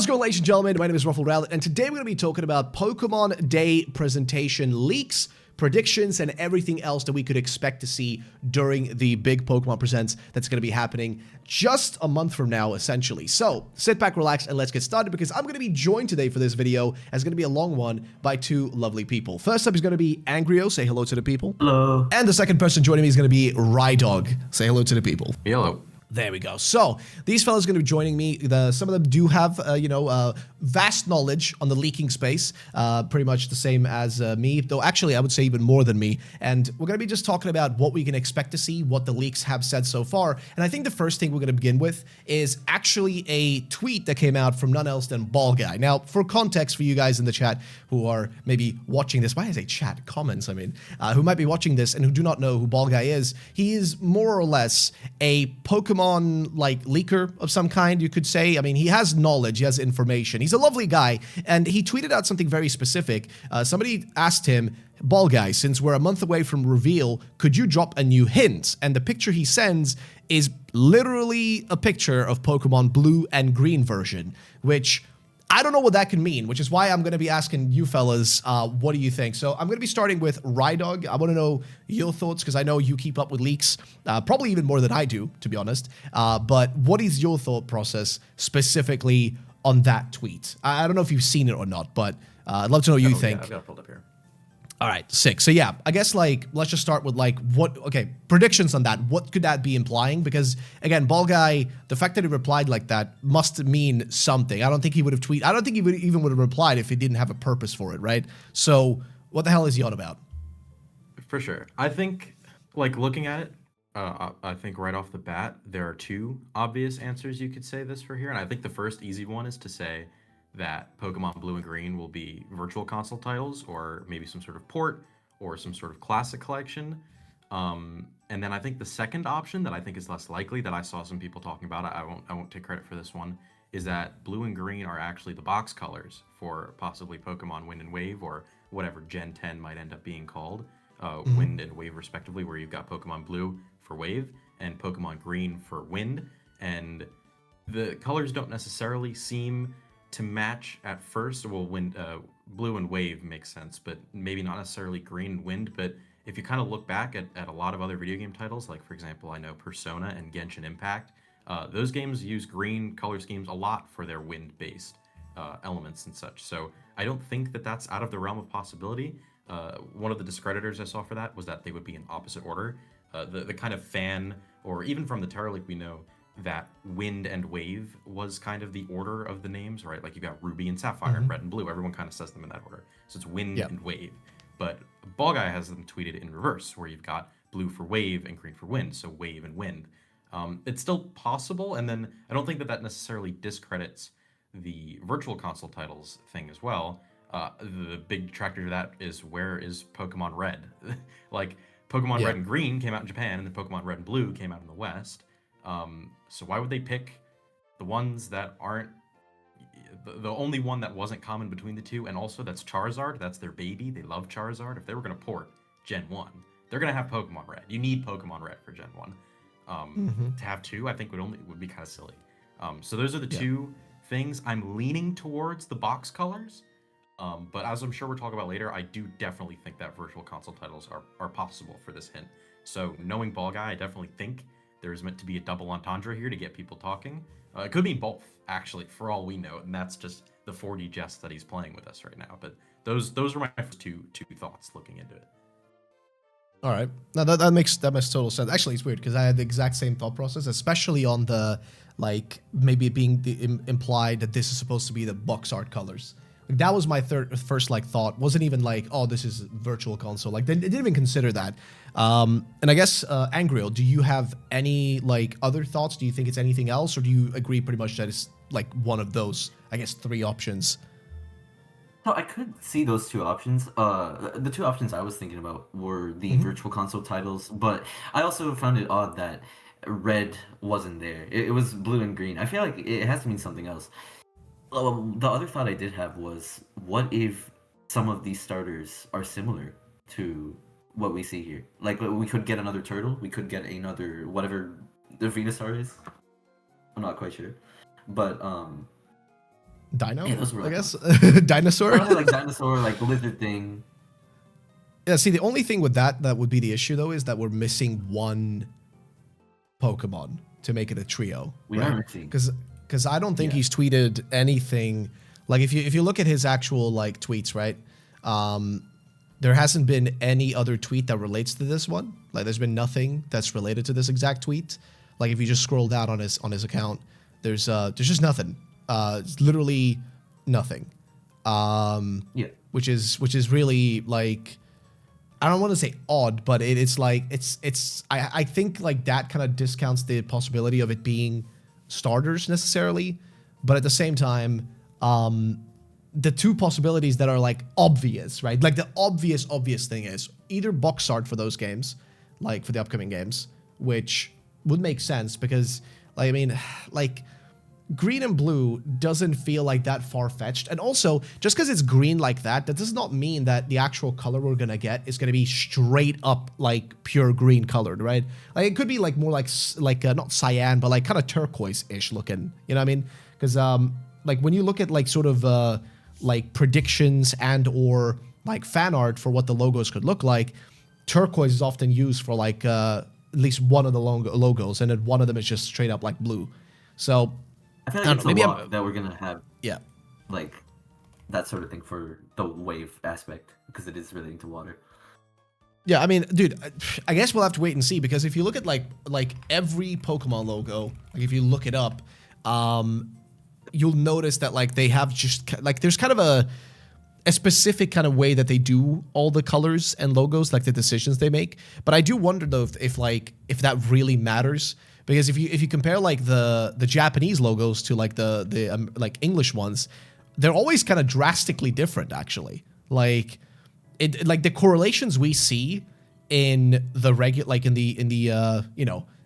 How's it going, ladies and gentlemen? My name is RuffledRowlit, and today we're going to be talking about Pokemon Day presentation leaks, predictions, and everything else that we could expect to see during the big Pokemon Presents that's going to be happening just a month from now, essentially. So, sit back, relax, and let's get started, because I'm going to be joined today for this video, as it's going to be a long one, by two lovely people. First up is going to be Angrio. Say hello to the people. Hello. And the second person joining me is going to be Rydog. Say hello to the people. Hello. There we go. So these fellas are going to be joining me. Some of them do have, vast knowledge on the leaking space, pretty much the same as me, though actually I would say even more than me. And we're going to be just talking about what we can expect to see, what the leaks have said so far. And I think the first thing we're going to begin with is actually a tweet that came out from none else than Ball Guy. Now, for context for you guys in the chat who are maybe watching this, why I say chat, comments, I mean, who might be watching this and who do not know who Ball Guy is, he is more or less a Pokemon like leaker of some kind, you could say. I mean, he has knowledge, he has information. He's a lovely guy, and he tweeted out something very specific. Somebody asked him, Ball Guy, since we're a month away from reveal, could you drop a new hint? And the picture he sends is literally a picture of Pokemon Blue and Green version, which I don't know what that can mean, which is why I'm going to be asking you fellas, what do you think? So I'm going to be starting with Rydog. I want to know your thoughts, because I know you keep up with leaks, probably even more than I do, to be honest. But what is your thought process specifically on that tweet? I don't know if you've seen it or not, but I'd love to know what you think. Yeah, I've got it pulled up here. All right, sick. So yeah, I guess like let's just start with like predictions on that. What could that be implying? Because again, Ball Guy, the fact that he replied like that must mean something. I don't think he would have tweeted. I don't think he would have replied if he didn't have a purpose for it, right? So what the hell is he on about? For sure. I think, like, looking at it, I think right off the bat, there are two obvious answers you could say this for here. And I think the first easy one is to say that Pokemon Blue and Green will be virtual console titles, or maybe some sort of port, or some sort of classic collection. And then I think the second option that I think is less likely, that I saw some people talking about, I won't take credit for this one, is that Blue and Green are actually the box colors for possibly Pokemon Wind and Wave, or whatever Gen 10 might end up being called, Wind and Wave respectively, where you've got Pokemon Blue for Wave and Pokemon Green for Wind. And the colors don't necessarily seem to match at first. Well, Blue and Wave makes sense, but maybe not necessarily Green and Wind. But if you kind of look back at a lot of other video game titles, like for example, I know Persona and Genshin Impact, those games use green color schemes a lot for their wind-based elements and such. So I don't think that that's out of the realm of possibility. One of the discreditors I saw for that was that they would be in opposite order. The kind of fan, or even from the Terra Leak, we know that Wind and Wave was kind of the order of the names, right? Like you got Ruby and Sapphire and Red and Blue. Everyone kind of says them in that order. So it's Wind and Wave. But Ball Guy has them tweeted in reverse, where you've got Blue for Wave and Green for Wind. So Wave and Wind. It's still possible. And then I don't think that that necessarily discredits the virtual console titles thing as well. The big detractor to that is, where is Pokemon Red? Like Pokemon Red and Green came out in Japan, and then Pokemon Red and Blue came out in the West. So why would they pick the ones that aren't the only one that wasn't common between the two? And also that's Charizard, that's their baby. They love Charizard. If they were going to port Gen 1, they're going to have Pokemon Red. You need Pokemon Red for Gen 1. To have two, I think would be kind of silly. So those are the two things. I'm leaning towards the box colors. But as I'm sure we'll talk about later, I do definitely think that virtual console titles are possible for this hint. So knowing Ball Guy, I definitely think there's meant to be a double entendre here to get people talking. It could mean both, actually, for all we know, and that's just the 4D jest that he's playing with us right now. But those are my first two thoughts looking into it. All right, now that makes total sense. Actually, it's weird because I had the exact same thought process, especially on the maybe it being implied that this is supposed to be the box art colors. Like, that was my first thought. Wasn't even like, oh, this is virtual console. Like, they didn't even consider that. And I guess, Angriel, do you have any other thoughts? Do you think it's anything else, or do you agree pretty much that it's one of those, I guess, three options? So I could see those two options. The two options I was thinking about were the virtual console titles, but I also found it odd that Red wasn't there. It was Blue and Green. I feel like it has to mean something else. The other thought I did have was, what if some of these starters are similar to what we see here? Like, we could get another turtle, we could get another whatever the Venusaur is. I'm not quite sure. But Dino, Yeah, those were I like guess. Dinosaur. probably like dinosaur, like lizard thing. Yeah, see, the only thing with that would be the issue, though, is that we're missing one Pokemon to make it a trio. We right? are missing. Because I don't think Yeah. he's tweeted anything. Like, if you look at his actual, like, tweets, right? There hasn't been any other tweet that relates to this one. Like, there's been nothing that's related to this exact tweet. Like, if you just scroll down on his account, there's just nothing. It's literally nothing. Yeah. Which is really, like, I don't want to say odd, but it's like I think like that kind of discounts the possibility of it being starters necessarily, but at the same time, the two possibilities that are like obvious, right? Like the obvious thing is either box art for those games, like for the upcoming games, which would make sense because, like, I mean, like, green and blue doesn't feel like that far-fetched. And also, just because it's green like that does not mean that the actual color we're going to get is going to be straight up, like, pure green colored, right? Like, it could be, like, more like not cyan, but, like, kind of turquoise-ish looking. You know what I mean? Because, like, when you look at, like, sort of, like, predictions and or, like, fan art for what the logos could look like, turquoise is often used for, like, at least one of the logos, and then one of them is just straight up, like, blue. So I feel I like don't it's know, maybe a lot that we're gonna have, yeah. like, that sort of thing for the wave aspect because it is relating to water. Yeah, I mean, dude, I guess we'll have to wait and see because if you look at like every Pokemon logo, like if you look it up, you'll notice that like they have just like there's kind of a specific kind of way that they do all the colors and logos, like the decisions they make. But I do wonder though if that really matters. Because if you compare like the Japanese logos to like the like English ones, they're always kind of drastically different actually. Like like the correlations we see in the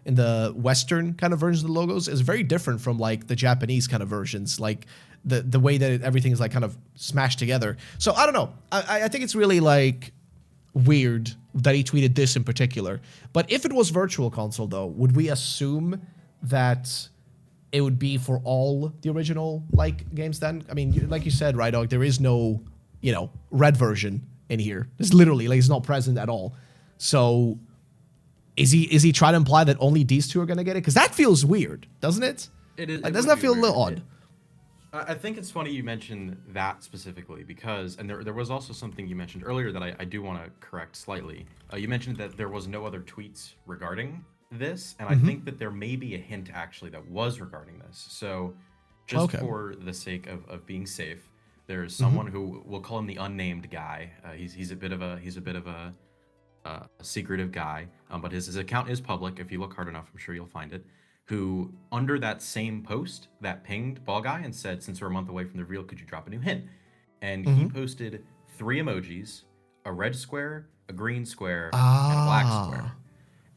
in the Western kind of versions of the logos is very different from like the Japanese kind of versions. Like the way that everything is like kind of smashed together. So I don't know. I think it's really like weird that he tweeted this in particular. But if it was Virtual Console, though, would we assume that it would be for all the original like games then? I mean, like you said, right, Dog, there is no, red version in here. It's literally like it's not present at all. So is he trying to imply that only these two are gonna get it? Because that feels weird, doesn't it? It is. Like, It doesn't would that be feel a weird. little odd? I think it's funny you mentioned that specifically because, and there was also something you mentioned earlier that I do want to correct slightly. You mentioned that there was no other tweets regarding this, and I think that there may be a hint actually that was regarding this. So, just for the sake of being safe, there's someone who we'll call him the unnamed guy. He's a bit of a secretive guy, but his account is public. If you look hard enough, I'm sure you'll find it. Who, under that same post, that pinged Ball Guy and said, since we're a month away from the reveal, could you drop a new hint? And he posted 3 emojis, a red square, a green square, and a black square.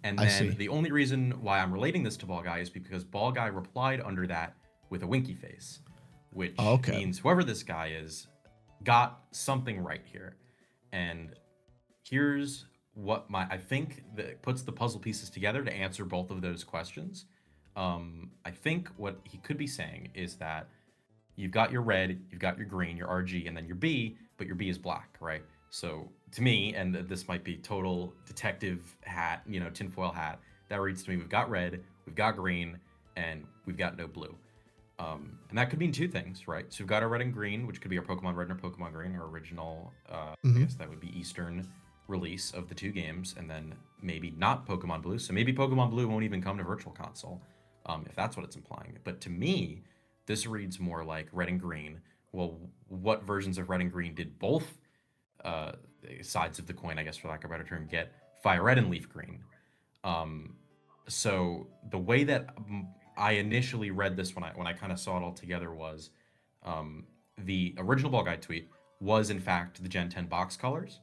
And then the only reason why I'm relating this to Ball Guy is because Ball Guy replied under that with a winky face, which means whoever this guy is got something right here. And here's what I think that puts the puzzle pieces together to answer both of those questions. I think what he could be saying is that you've got your red, you've got your green, your RG, and then your B, but your B is black, right? So to me, and this might be total detective hat, tinfoil hat, that reads to me, we've got red, we've got green, and we've got no blue. And that could mean 2 things, right? So we've got our red and green, which could be our Pokemon Red and our Pokemon Green, our original, I guess that would be Eastern release of the 2 games, and then maybe not Pokemon Blue. So maybe Pokemon Blue won't even come to Virtual Console. If that's what it's implying. But to me, this reads more like red and green. Well, what versions of red and green did both sides of the coin, I guess for lack of a better term, get? Fire red and leaf green. So the way that I initially read this when I kind of saw it all together was the original Ball Guide tweet was in fact the Gen 10 box colors.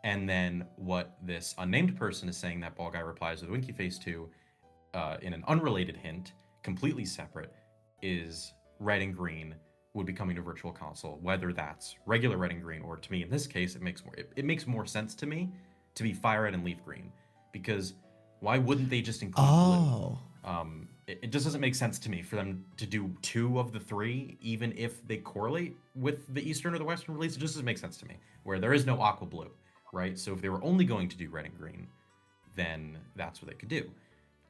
And then what this unnamed person is saying that Ball Guy replies with a winky face to in an unrelated hint, completely separate, is red and green would be coming to Virtual Console, whether that's regular red and green or, to me in this case, it makes more sense to me to be fire red and leaf green, because why wouldn't they just include blue? it just doesn't make sense to me for them to do 2 of the 3, even if they correlate with the Eastern or the Western release. It just doesn't make sense to me, where there is no aqua blue, right? So if they were only going to do red and green, then that's what they could do.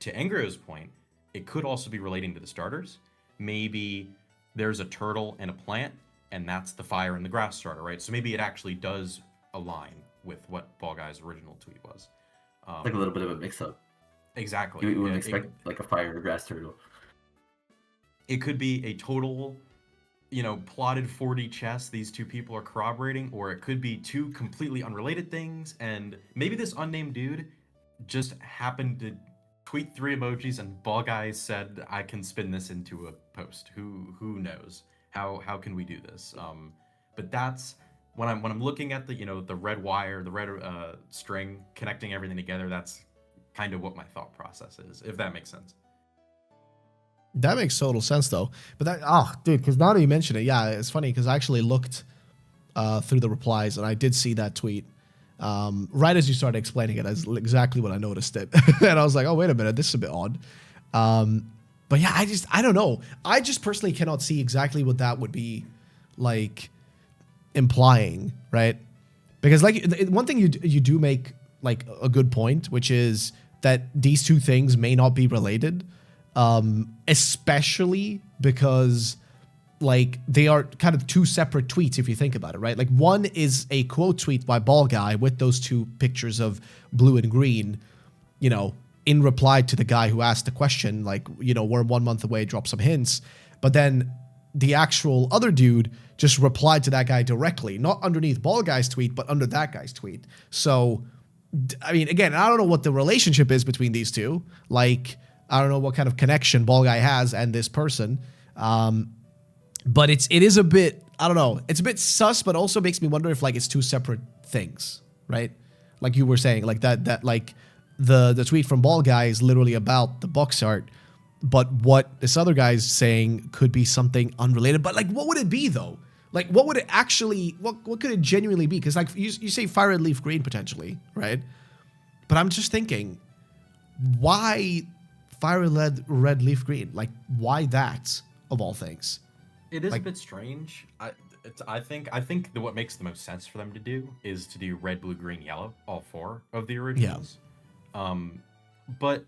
To Engro's point, it could also be relating to the starters. Maybe there's a turtle and a plant, and that's the fire and the grass starter, right? So maybe it actually does align with what Ball Guy's original tweet was. Like a little bit of a mix-up. Exactly. You wouldn't expect like a fire or grass turtle. It could be a total, plotted 4D chess these 2 people are corroborating, or it could be 2 completely unrelated things, and maybe this unnamed dude just happened to tweet 3 emojis and Ball Guy said, I can spin this into a post. Who knows? How can we do this? But that's when I'm looking at the red wire, the red string connecting everything together, that's kind of what my thought process is, if that makes sense. That makes total sense, though. But dude, because now that you mention it, yeah, it's funny because I actually looked through the replies and I did see that tweet right as you started explaining it, as exactly what I noticed it. And I was like, oh, wait a minute, this is a bit odd. But yeah, I don't know. I just personally cannot see exactly what that would be like implying, right? Because like one thing you do make like a good point, which is that these 2 things may not be related, especially because like they are kind of 2 separate tweets if you think about it, right? Like one is a quote tweet by Ball Guy with those 2 pictures of blue and green, in reply to the guy who asked the question, like, we're 1 month away, drop some hints. But then the actual other dude just replied to that guy directly, not underneath Ball Guy's tweet, but under that guy's tweet. So I mean, again, I don't know what the relationship is between these 2. Like, I don't know what kind of connection Ball Guy has and this person. But it is a bit, I don't know. It's a bit sus, but also makes me wonder if like it's 2 separate things, right? Like you were saying, like that like the tweet from Ball Guy is literally about the box art, but what this other guy's saying could be something unrelated. But like, what would it be though? Like, what would it actually, what could it genuinely be? Because, like, you say fire red leaf green, potentially, right? But I'm just thinking, why fire red leaf green? Like, why that, of all things? It is like, a bit strange. I think that what makes the most sense for them to do is to do red, blue, green, yellow, all 4 of the originals. Yeah. But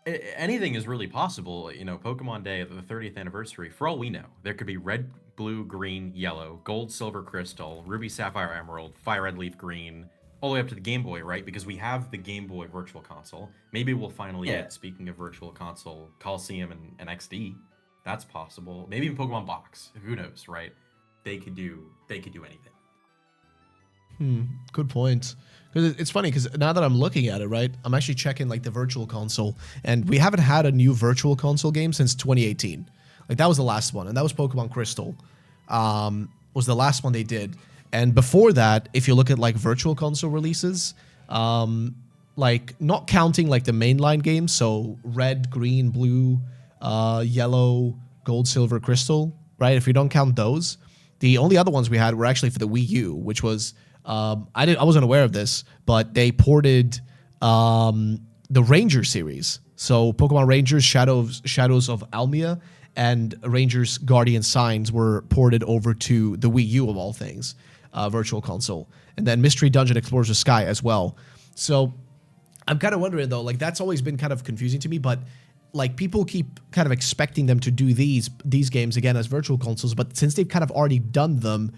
anything is really possible. Pokemon Day, the 30th anniversary, for all we know, there could be red, blue, green, yellow, gold, silver, crystal, ruby, sapphire, emerald, fire red leaf green, all the way up to the Game Boy, right? Because we have the Game Boy Virtual Console. Maybe we'll finally get, speaking of Virtual Console, Coliseum and XD. That's possible. Maybe even Pokemon Box. Who knows, right? They could do anything. Good point. Because it's funny, because now that I'm looking at it, right, I'm actually checking like the Virtual Console, and we haven't had a new Virtual Console game since 2018. Like that was the last one, and that was Pokemon Crystal. Was the last one they did, and before that, if you look at like Virtual Console releases, like not counting like the mainline games, so red, green, blue, yellow, gold, silver, crystal, right? If we don't count those, the only other ones we had were actually for the Wii U, which was I wasn't aware of this, but they ported the Ranger series. So Pokemon Rangers, Shadows of Almia, and Rangers Guardian Signs were ported over to the Wii U of all things, Virtual Console, and then Mystery Dungeon Explorers of Sky as well. So I'm kind of wondering though, like that's always been kind of confusing to me, but like people keep kind of expecting them to do these games again as Virtual Consoles, but since they've kind of already done them.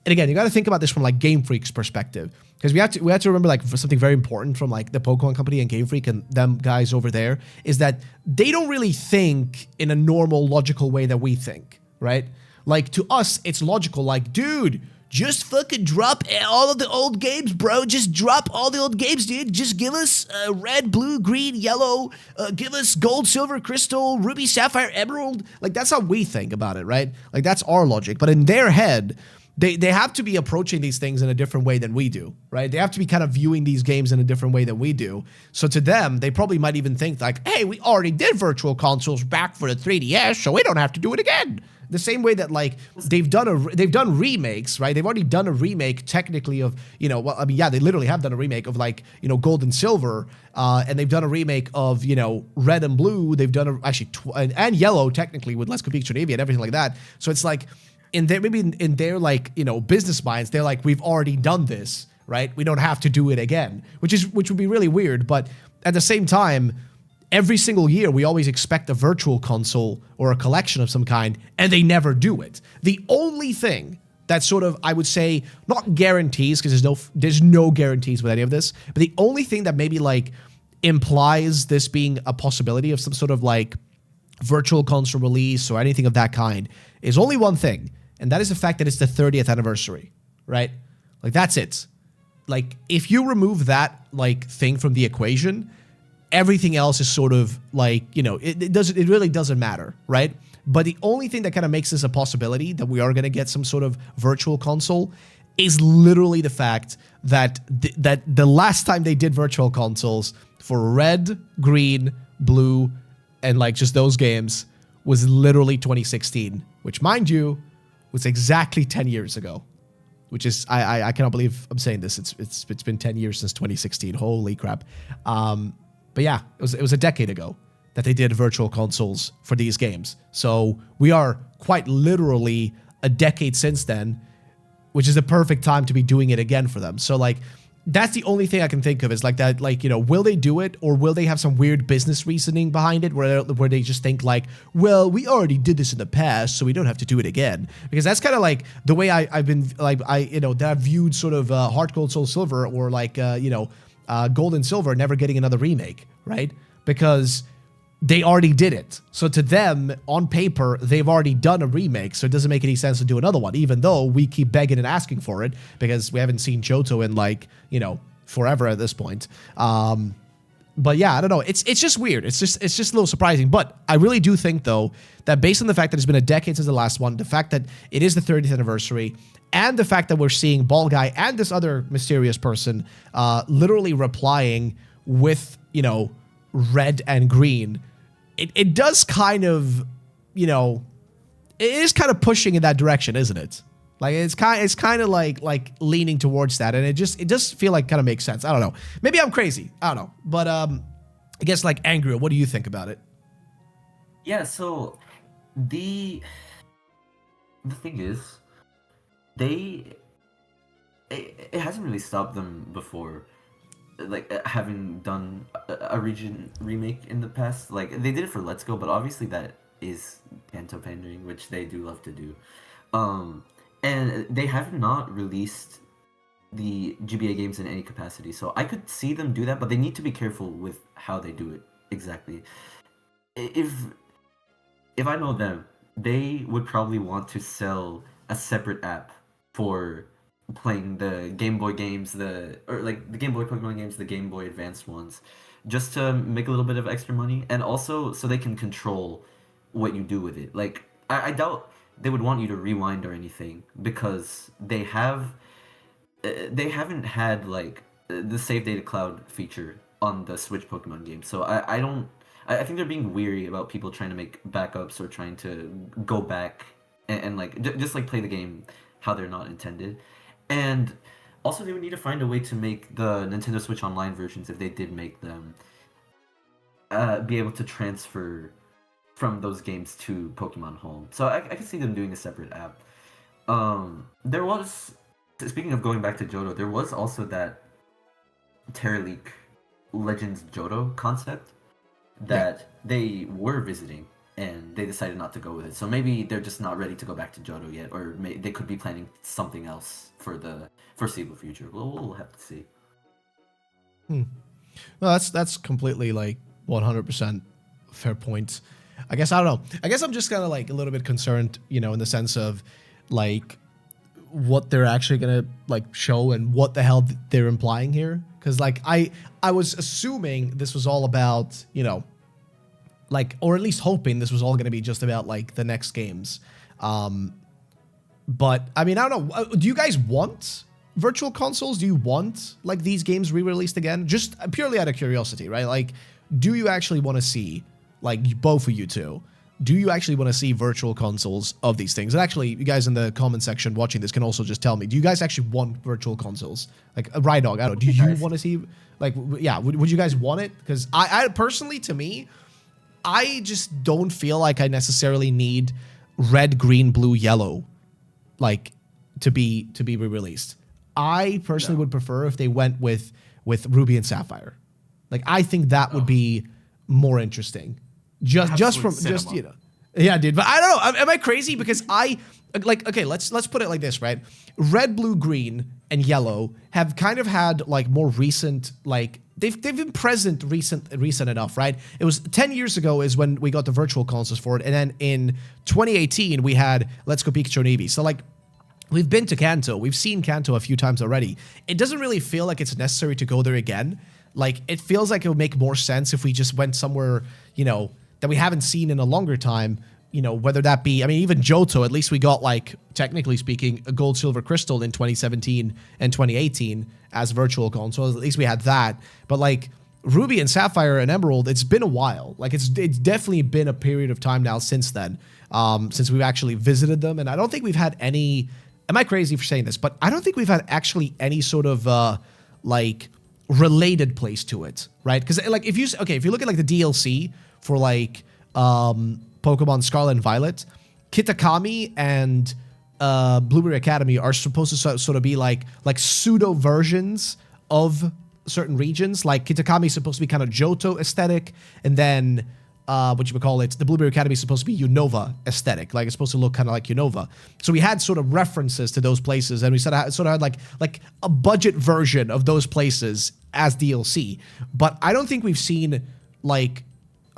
And again, you got to think about this from like Game Freak's perspective, because we have to remember like something very important from like the Pokemon Company and Game Freak and them guys over there is that they don't really think in a normal logical way that we think, right? Like to us, it's logical. Like, dude, just fucking drop all of the old games, bro. Just drop all the old games, dude. Just give us red, blue, green, yellow. Give us gold, silver, crystal, ruby, sapphire, emerald. Like that's how we think about it, right? Like that's our logic. But in their head, They have to be approaching these things in a different way than we do, right? They have to be kind of viewing these games in a different way than we do. So to them, they probably might even think like, hey, we already did Virtual Consoles back for the 3DS, so we don't have to do it again. The same way that like they've done remakes, right? They've already done a remake technically of, you know, well, I mean, yeah, they literally have done a remake of like, you know, Gold and Silver, and they've done a remake of, you know, Red and Blue. They've done and Yellow technically with Let's Go Pikachu and Eevee and everything like that. So it's like in their like, you know, business minds, they're like, we've already done this, right? We don't have to do it again, which would be really weird. But at the same time, every single year, we always expect a virtual console or a collection of some kind, and they never do it. The only thing that sort of, I would say, not guarantees, because there's no guarantees with any of this, but the only thing that maybe like implies this being a possibility of some sort of like virtual console release or anything of that kind is only one thing, and that is the fact that it's the 30th anniversary, right? Like, that's it. Like, if you remove that like thing from the equation, everything else is sort of like, you know, it really doesn't matter, right? But the only thing that kind of makes this a possibility that we are going to get some sort of virtual console is literally the fact that that the last time they did virtual consoles for Red, Green, Blue, and like just those games was literally 2016, which, mind you, was exactly 10 years ago. Which is, I cannot believe I'm saying this. It's been 10 years since 2016. Holy crap. But yeah, it was a decade ago that they did virtual consoles for these games. So we are quite literally a decade since then, which is the perfect time to be doing it again for them. So like, that's the only thing I can think of is like that, like, you know, will they do it, or will they have some weird business reasoning behind it where they just think like, well, we already did this in the past, so we don't have to do it again. Because that's kind of like the way I've been, like, you know, that I've viewed sort of Heart Gold, Soul Silver, or like, you know, Gold and Silver never getting another remake, right? Because they already did it. So to them, on paper, they've already done a remake, so it doesn't make any sense to do another one, even though we keep begging and asking for it, because we haven't seen Johto in, like, you know, forever at this point. But yeah, I don't know. It's just weird. It's just a little surprising. But I really do think, though, that based on the fact that it's been a decade since the last one, the fact that it is the 30th anniversary, and the fact that we're seeing Ball Guy and this other mysterious person literally replying with, you know, Red and Green, it does kind of, you know, it is kind of pushing in that direction, isn't it? Like, it's kind of like leaning towards that, and it does feel like kind of makes sense. I don't know. Maybe I'm crazy. I don't know. But I guess, like, Angry, what do you think about it? Yeah, so the thing is, it hasn't really stopped them before, like, having done a region remake in the past. Like, they did it for Let's Go, but obviously that is Kanto pandering, which they do love to do. And they have not released the GBA games in any capacity, so I could see them do that, but they need to be careful with how they do it exactly. If I know them, they would probably want to sell a separate app for playing the Game Boy games, or like the Game Boy Pokemon games, the Game Boy Advanced ones, just to make a little bit of extra money, and also so they can control what you do with it. Like, I doubt they would want you to rewind or anything, because they haven't had like the save data cloud feature on the Switch Pokemon game. So I think they're being weary about people trying to make backups or trying to go back and like just like play the game how they're not intended. And also, they would need to find a way to make the Nintendo Switch Online versions, if they did make them, be able to transfer from those games to Pokemon Home. So I could see them doing a separate app. There was, speaking of going back to Johto, there was also that Terra League Legends Johto concept that they were visiting, and they decided not to go with it. So maybe they're just not ready to go back to Johto yet, or they could be planning something else for the foreseeable future. We'll have to see. Well, that's completely like 100% fair point. I guess, I don't know. I guess I'm just kind of like a little bit concerned, you know, in the sense of like what they're actually gonna like show and what the hell they're implying here. Because like I was assuming this was all about, you know, like, or at least hoping this was all gonna be just about like the next games. But I mean, I don't know. Do you guys want virtual consoles? Do you want like these games re-released again? Just purely out of curiosity, right? Like, do you actually want to see, like, both of you two, do you actually want to see virtual consoles of these things? And actually, you guys in the comment section watching this can also just tell me, do you guys actually want virtual consoles? Like, Rydog, I don't know, do you want to see, like, yeah, would you guys want it? Because I personally, to me, I just don't feel like I necessarily need red, green, blue, yellow, like, to be re-released. I personally would prefer if they went with Ruby and Sapphire. Like, I think that would be more interesting. Just you know. Yeah, dude. But I don't know. Am I crazy? Because okay, let's put it like this, right? Red, blue, green, and yellow have kind of had like more recent, like they've been present recent enough, right? It was 10 years ago is when we got the virtual consoles for it, and then in 2018 we had Let's Go Pikachu and Eevee. So like, we've been to Kanto. We've seen Kanto a few times already. It doesn't really feel like it's necessary to go there again. Like, it feels like it would make more sense if we just went somewhere, you know, that we haven't seen in a longer time, you know, whether that be, I mean, even Johto, at least we got, like, technically speaking, a Gold, Silver, Crystal in 2017 and 2018 as virtual consoles. At least we had that. But, like, Ruby and Sapphire and Emerald, it's been a while. Like, it's definitely been a period of time now since then, since we've actually visited them. And I don't think we've had any, am I crazy for saying this? But I don't think we've had actually any sort of, like, related place to it, right? Because like if you look at like the DLC for like Pokemon Scarlet and Violet, Kitakami and Blueberry Academy are supposed to sort of be like pseudo versions of certain regions. Like Kitakami is supposed to be kind of Johto aesthetic, and then what you would call it, the Blueberry Academy is supposed to be Unova aesthetic, like it's supposed to look kind of like Unova. So we had sort of references to those places, and we sort of had like a budget version of those places as DLC. But I don't think we've seen like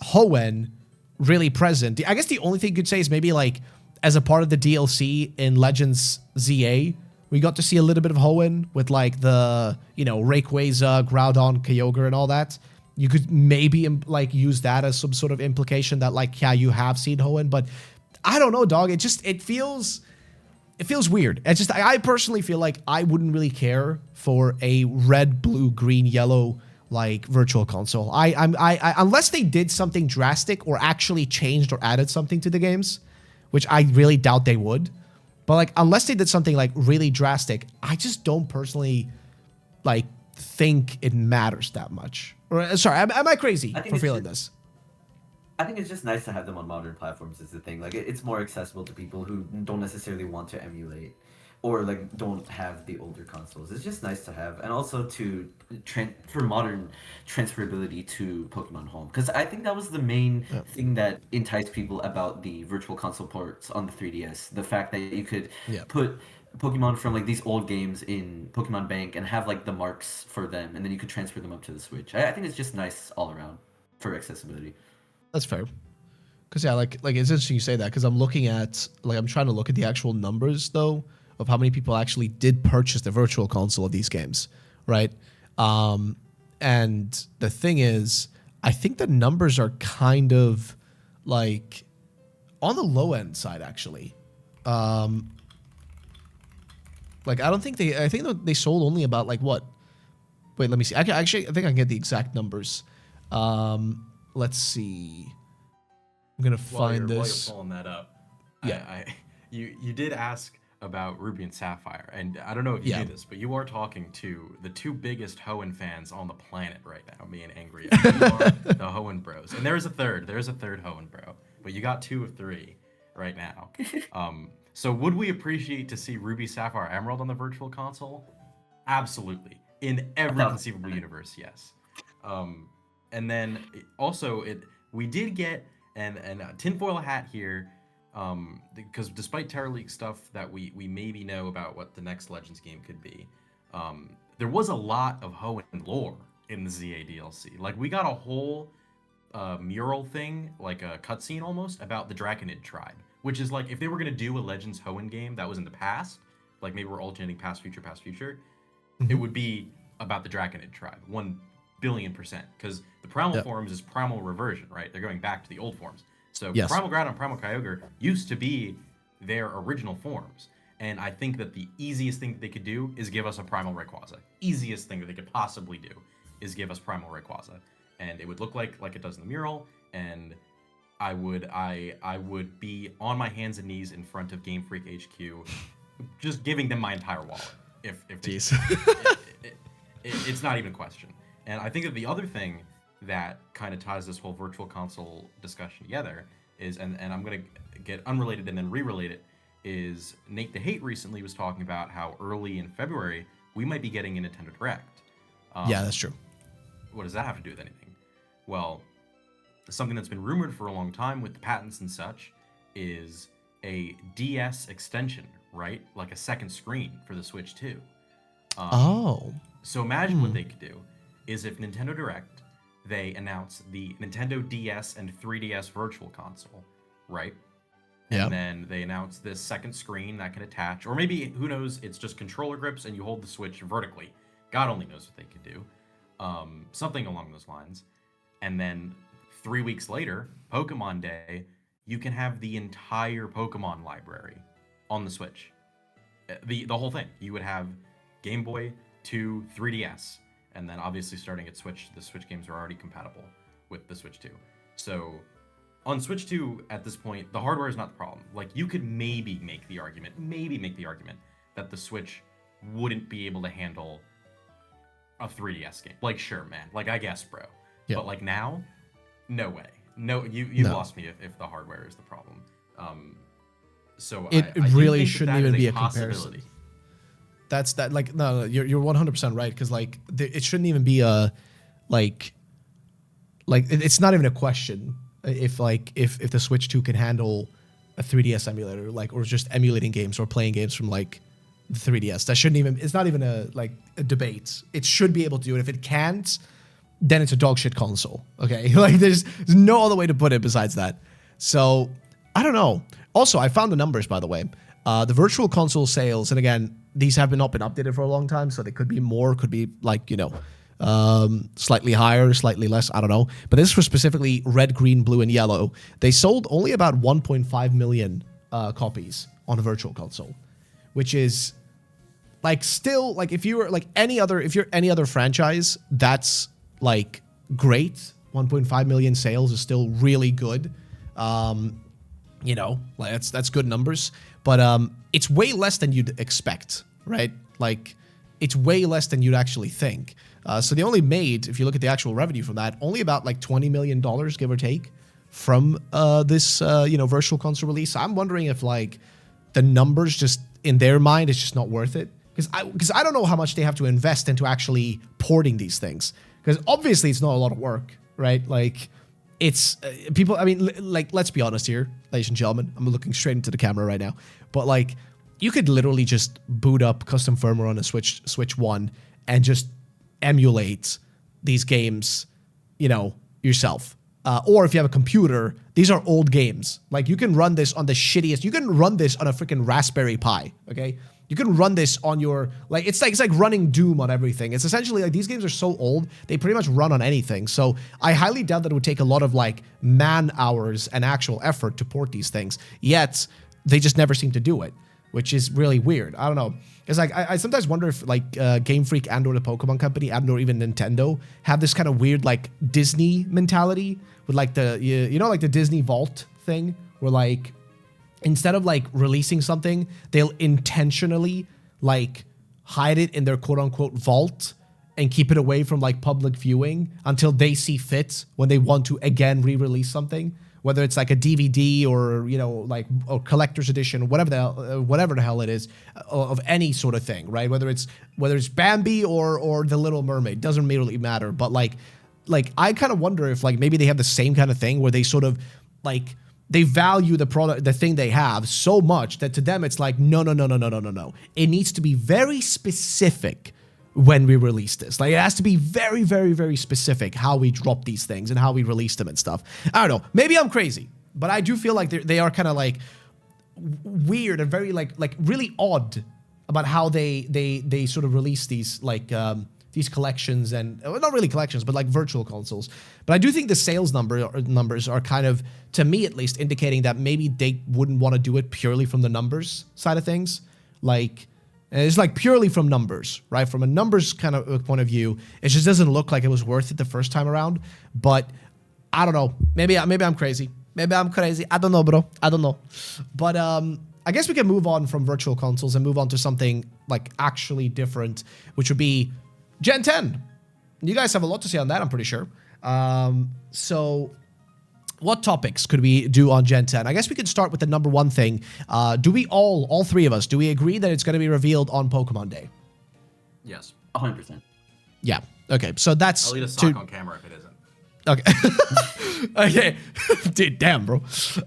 Hoenn really present. I guess the only thing you could say is maybe like as a part of the DLC in Legends ZA, we got to see a little bit of Hoenn with like the, you know, Rayquaza, Groudon, Kyogre, and all that. You could maybe like use that as some sort of implication that like, yeah, you have seen Hoenn, but I don't know, dog. It feels weird. It's just, I personally feel like I wouldn't really care for a red, blue, green, yellow like virtual console. I unless they did something drastic or actually changed or added something to the games, which I really doubt they would. But like, unless they did something like really drastic, I just don't personally like think it matters that much. Or sorry, am I crazy for feeling this? I think it's just nice to have them on modern platforms is the thing. Like, it's more accessible to people who don't necessarily want to emulate or like don't have the older consoles. It's just nice to have, and also to for modern transferability to Pokemon Home, because I think that was the main thing that enticed people about the virtual console ports on the 3DS. The fact that you could put Pokemon from like these old games in Pokemon Bank and have like the marks for them, and then you could transfer them up to the Switch. I think it's just nice all around for accessibility. That's fair. Because yeah, like it's interesting you say that, because I'm looking at, like, I'm trying to look at the actual numbers though of how many people actually did purchase the virtual console of these games, right? And the thing is, I think the numbers are kind of like on the low end side actually. Like, I think they sold only about like what? Wait, let me see. I think I can get the exact numbers. Let's see. I'm gonna find this. While you're pulling that up, yeah, you did ask about Ruby and Sapphire, and I don't know if you knew this, but you are talking to the two biggest Hoenn fans on the planet right now, me and Angry. You are the Hoenn bros, and there's a third Hoenn bro, but you got 2 of 3 right now. So would we appreciate to see Ruby, Sapphire, Emerald on the virtual console? Absolutely. In every conceivable universe, yes. And then also we did get and tinfoil hat here, because despite Terra League stuff that we maybe know about what the next Legends game could be, there was a lot of Hoenn lore in the ZA DLC. Like, we got a whole mural thing, like a cutscene almost, about the Draconid tribe, which is like, if they were going to do a Legends Hoenn game that was in the past, like maybe we're alternating past, future, it would be about the Draconid tribe, 1 billion%, because the Primal forms is Primal Reversion, right? They're going back to the old forms. So Primal Groudon and Primal Kyogre used to be their original forms. And I think that the easiest thing that they could do is give us a Primal Rayquaza. Easiest thing that they could possibly do is give us Primal Rayquaza. And it would look like it does in the mural, and I would be on my hands and knees in front of Game Freak HQ, just giving them my entire wallet. If they, Jeez. it's not even a question. And I think that the other thing that kind of ties this whole virtual console discussion together is, and I'm gonna get unrelated and then re-relate it, is Nate the Hate recently was talking about how early in February we might be getting a Nintendo Direct. Yeah, that's true. What does that have to do with anything? Well, something that's been rumored for a long time with the patents and such is a DS extension, right? Like a second screen for the Switch 2. So imagine what they could do is if Nintendo Direct, they announce the Nintendo DS and 3DS Virtual Console, right? Yeah. And then they announce this second screen that can attach, or maybe, who knows, it's just controller grips and you hold the Switch vertically. God only knows what they could do. Something along those lines. And then 3 weeks later, Pokemon Day, you can have the entire Pokemon library on the Switch. The whole thing. You would have Game Boy, 2, 3DS, and then obviously starting at Switch, the Switch games are already compatible with the Switch 2. So on Switch 2, at this point, the hardware is not the problem. Like, you could maybe make the argument that the Switch wouldn't be able to handle a 3DS game. Like, sure, man. Like, I guess, bro. Yeah. But like now, no way. No, you lost me if the hardware is the problem. So It I really think shouldn't that even is be a possibility. comparison. That's that. Like, no, you're 100% right, because like it shouldn't even be a like it's not even a question if the Switch 2 can handle a 3DS emulator, like, or just emulating games or playing games from like the 3DS. That shouldn't even. It's not even a debate. It should be able to do it. If it can't, then it's a dog shit console. Okay, like there's no other way to put it besides that. So I don't know. Also, I found the numbers, by the way. The virtual console sales, and again, these have not been updated for a long time, so they could be more, could be like, slightly higher, slightly less, I don't know. But this was specifically red, green, blue, and yellow. They sold only about 1.5 million copies on a virtual console, which is like still like if you're any other franchise, that's like great. 1.5 million sales is still really good. Like that's good numbers, but it's way less than you'd expect, right? Like it's way less than you'd actually think. So they only made, if you look at the actual revenue from that, only about like $20 million, give or take, from this virtual console release. I'm wondering if like the numbers just in their mind is just not worth it, because I don't know how much they have to invest into actually porting these things, because obviously it's not a lot of work, right? Like it's people. I mean, like let's be honest here, ladies and gentlemen. I'm looking straight into the camera right now, but like you could literally just boot up custom firmware on a Switch 1 and just emulate these games, yourself. Or if you have a computer, these are old games. Like you can run this on the shittiest. You can run this on a freaking Raspberry Pi. Okay, you can run this on your it's like running Doom on everything. It's essentially like these games are so old they pretty much run on anything. So I highly doubt that it would take a lot of like man hours and actual effort to port these things. Yet they just never seem to do it, which is really weird. I don't know. It's like I sometimes wonder if like Game Freak and or the Pokemon Company and or even Nintendo have this kind of weird like Disney mentality with like the like the Disney Vault thing, where like instead of like releasing something, they'll intentionally like hide it in their quote unquote vault and keep it away from like public viewing until they see fit when they want to again re-release something. Whether it's like a DVD or or collector's edition, whatever the hell it is, of any sort of thing, right? Whether it's Bambi or The Little Mermaid, doesn't really matter. But like I kind of wonder if like maybe they have the same kind of thing where they sort of like they value the product, the thing they have so much that to them it's like no. It needs to be very specific when we release this. Like it has to be very, very, very specific how we drop these things and how we release them and stuff. I don't know. Maybe I'm crazy, but I do feel like they are kind of like weird and very like really odd about how they sort of release these these collections and not really collections, but like virtual consoles. But I do think the sales numbers are kind of, to me at least, indicating that maybe they wouldn't want to do it purely from the numbers side of things. Like, it's like purely from numbers, right? From a numbers kind of point of view, it just doesn't look like it was worth it the first time around. But I don't know. Maybe I'm crazy. Maybe I'm crazy. I don't know, bro. I don't know. But I guess we can move on from virtual consoles and move on to something like actually different, which would be Gen 10. You guys have a lot to say on that, I'm pretty sure. So what topics could we do on Gen 10? I guess we could start with the number one thing. Do we all three of us, do we agree that it's going to be revealed on Pokemon Day? Yes. 100%. Yeah. Okay. So that's I'll leave a sock on camera if it isn't. Okay. Okay. Dude, damn, bro.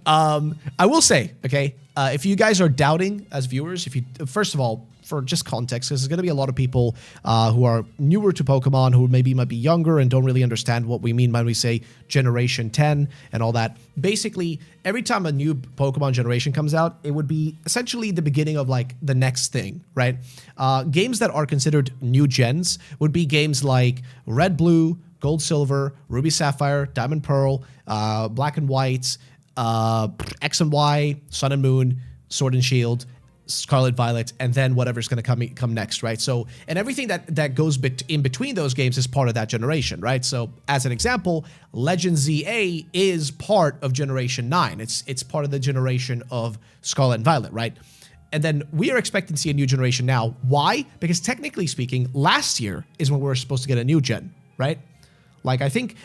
I will say, okay, if you guys are doubting as viewers, first of all, for just context, because there's going to be a lot of people who are newer to Pokemon, who maybe might be younger and don't really understand what we mean when we say Generation 10 and all that. Basically, every time a new Pokemon generation comes out, it would be essentially the beginning of like the next thing, right? Games that are considered new gens would be games like Red, Blue, Gold, Silver, Ruby, Sapphire, Diamond, Pearl, Black and White, X and Y, Sun and Moon, Sword and Shield, Scarlet, Violet, and then whatever's going to come next, right? So, and everything that goes in between those games is part of that generation, right? So, as an example, Legends ZA is part of Generation 9. It's part of the generation of Scarlet and Violet, right? And then we are expecting to see a new generation now. Why? Because technically speaking, last year is when we were supposed to get a new gen, right? Like I think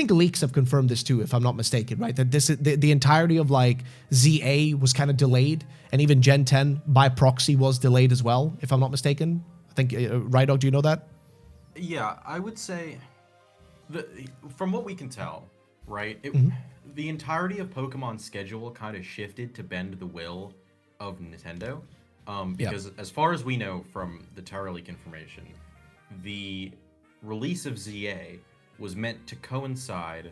leaks have confirmed this too, if I'm not mistaken, right? That this the entirety of like ZA was kind of delayed, and even Gen 10 by proxy was delayed as well, if I'm not mistaken. I think Rydog, do you know that? Yeah, I would say, from what we can tell, right? The entirety of Pokemon's schedule kind of shifted to bend the will of Nintendo, because as far as we know from the Tower Leak information, the release of ZA was meant to coincide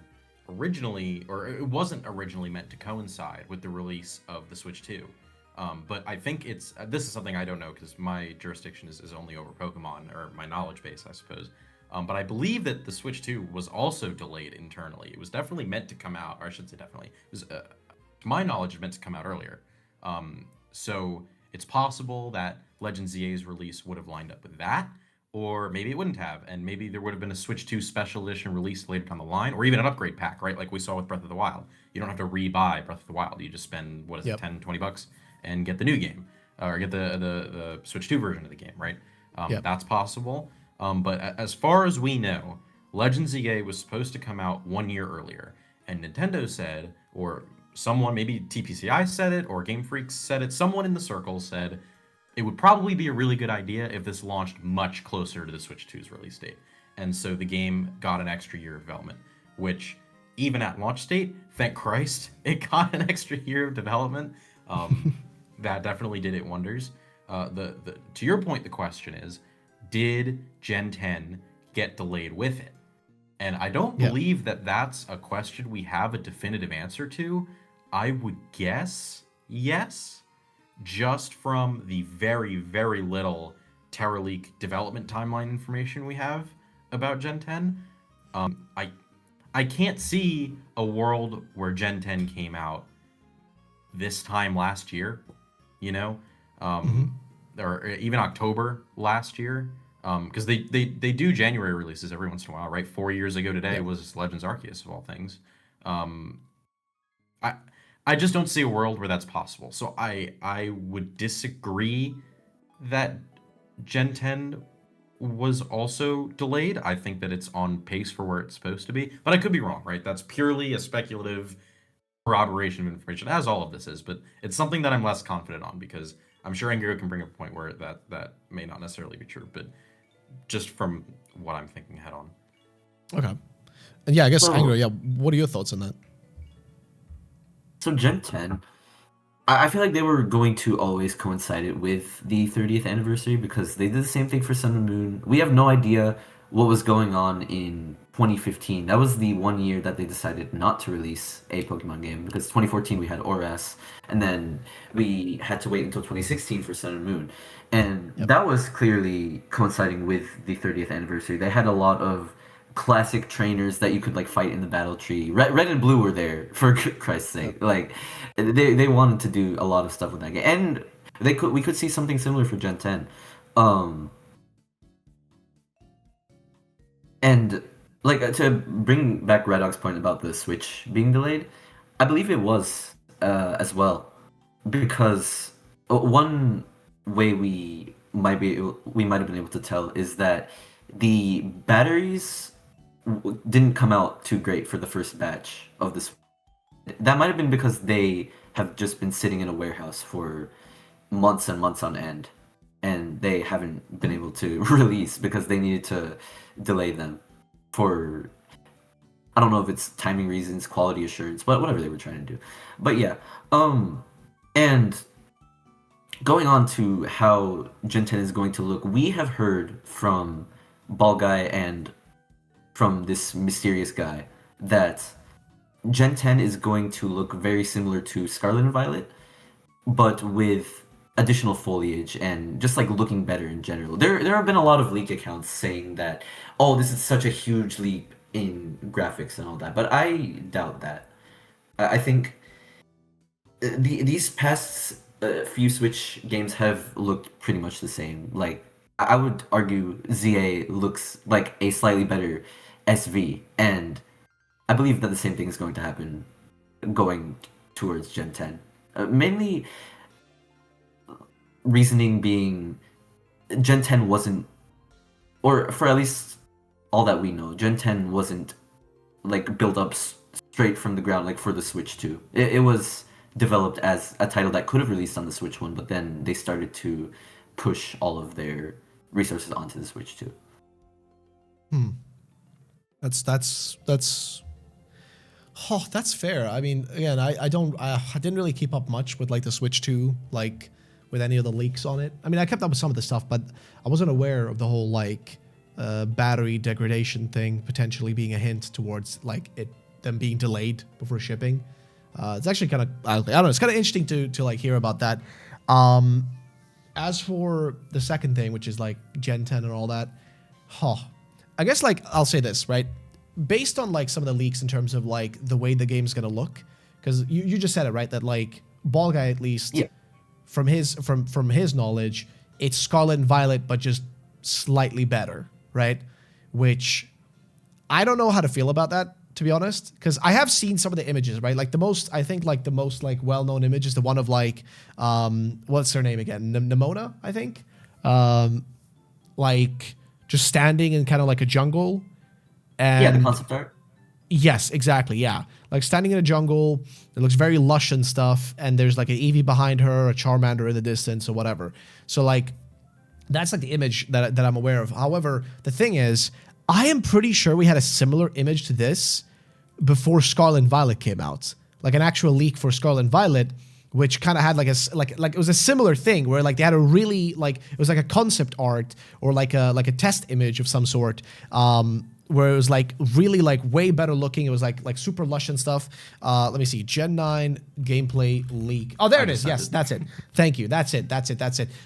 originally, or it wasn't originally meant to coincide with the release of the Switch 2. But I think this is something I don't know because my jurisdiction is only over Pokemon, or my knowledge base, I suppose. But I believe that the Switch 2 was also delayed internally. It was definitely meant to come out, or I should say definitely. It was, to my knowledge, meant to come out earlier. So it's possible that Legends ZA's release would have lined up with that, or maybe it wouldn't have, and maybe there would have been a Switch 2 special edition released later down the line, or even an upgrade pack, right? Like we saw with Breath of the Wild. You don't have to re-buy Breath of the Wild. You just spend, what is it, 10, 20 bucks, and get the new game, or get the Switch 2 version of the game, right? That's possible. But as far as we know, Legends ZA was supposed to come out 1 year earlier, and Nintendo said, or someone, maybe TPCI said it, or Game Freaks said it, someone in the circle said, it would probably be a really good idea if this launched much closer to the Switch 2's release date. And so the game got an extra year of development, which even at launch date, thank Christ, it got an extra year of development. That definitely did it wonders. To your point, the question is, did Gen 10 get delayed with it? And I don't believe that that's a question we have a definitive answer to. I would guess yes, just from the very, very little Tower Leak development timeline information we have about Gen 10. I can't see a world where Gen 10 came out this time last year, you know, or even October last year, because they do January releases every once in a while, right? 4 years ago today was Legends Arceus of all things. I just don't see a world where that's possible. So I would disagree that Gen 10 was also delayed. I think that it's on pace for where it's supposed to be, but I could be wrong, right? That's purely a speculative corroboration of information, as all of this is, but it's something that I'm less confident on because I'm sure Angiro can bring up a point where that may not necessarily be true, but just from what I'm thinking head on. Okay. And yeah, I guess, Angiro, what are your thoughts on that? So Gen 10, I feel like they were going to always coincide it with the 30th anniversary because they did the same thing for Sun and Moon. We have no idea what was going on in 2015. That was the 1 year that they decided not to release a Pokemon game because 2014 we had ORAS, and then we had to wait until 2016 for Sun and Moon. And that was clearly coinciding with the 30th anniversary. They had a lot of classic trainers that you could like fight in the battle tree. Red and Blue were there for Christ's sake. Like they wanted to do a lot of stuff with that game, and we could see something similar for Gen 10. And like to bring back Red Dog's point about the Switch being delayed, I believe it was as well, because one way we might have been able to tell is that the batteries didn't come out too great for the first batch of this. That might have been because they have just been sitting in a warehouse for months and months on end, and they haven't been able to release because they needed to delay them for, I don't know if it's timing reasons, quality assurance, but whatever they were trying to do. But yeah, and going on to how Gen 10 is going to look, we have heard from Ball Guy and from this mysterious guy that Gen 10 is going to look very similar to Scarlet and Violet, but with additional foliage and just like looking better in general. There have been a lot of leak accounts saying that, oh, this is such a huge leap in graphics and all that, but I doubt that. I think these past few Switch games have looked pretty much the same. Like, I would argue ZA looks like a slightly better SV, and I believe that the same thing is going to happen going towards Gen 10. Mainly, reasoning being Gen 10 wasn't, or for at least all that we know, Gen 10 wasn't like built up straight from the ground like for the Switch 2. It was developed as a title that could have released on the Switch 1, but then they started to push all of their resources onto the Switch 2. That's oh, that's fair. I mean, again, I didn't really keep up much with like the Switch 2, like with any of the leaks on it. I mean, I kept up with some of the stuff, but I wasn't aware of the whole like battery degradation thing potentially being a hint towards like them being delayed before shipping. It's actually kind of, I don't know, it's kind of interesting to like hear about that. As for the second thing, which is like Gen 10 and all that, I guess like I'll say this, right? Based on like some of the leaks in terms of like the way the game's gonna look, because you just said it, right? That like Ball Guy, at least, yeah, from his knowledge, it's Scarlet and Violet, but just slightly better, right? Which I don't know how to feel about that, to be honest, because I have seen some of the images, right? Like the most like well-known image is the one of like what's her name again? Nimona, I think. Like just standing in kind of like a jungle. And yeah, the concept art. Yes, exactly. Yeah, like standing in a jungle. It looks very lush and stuff, and there's like an Eevee behind her, a Charmander in the distance, or whatever. So like, that's like the image that I'm aware of. However, the thing is, I am pretty sure we had a similar image to this before Scarlet and Violet came out, like an actual leak for Scarlet and Violet, which kind of had like it was a similar thing where like they had a really like it was like a concept art or like a test image of some sort. Where it was like really like way better looking. It was like super lush and stuff. Let me see. Gen 9 gameplay leak. Oh, there it is. Yes, that's it. Thank you. That's it.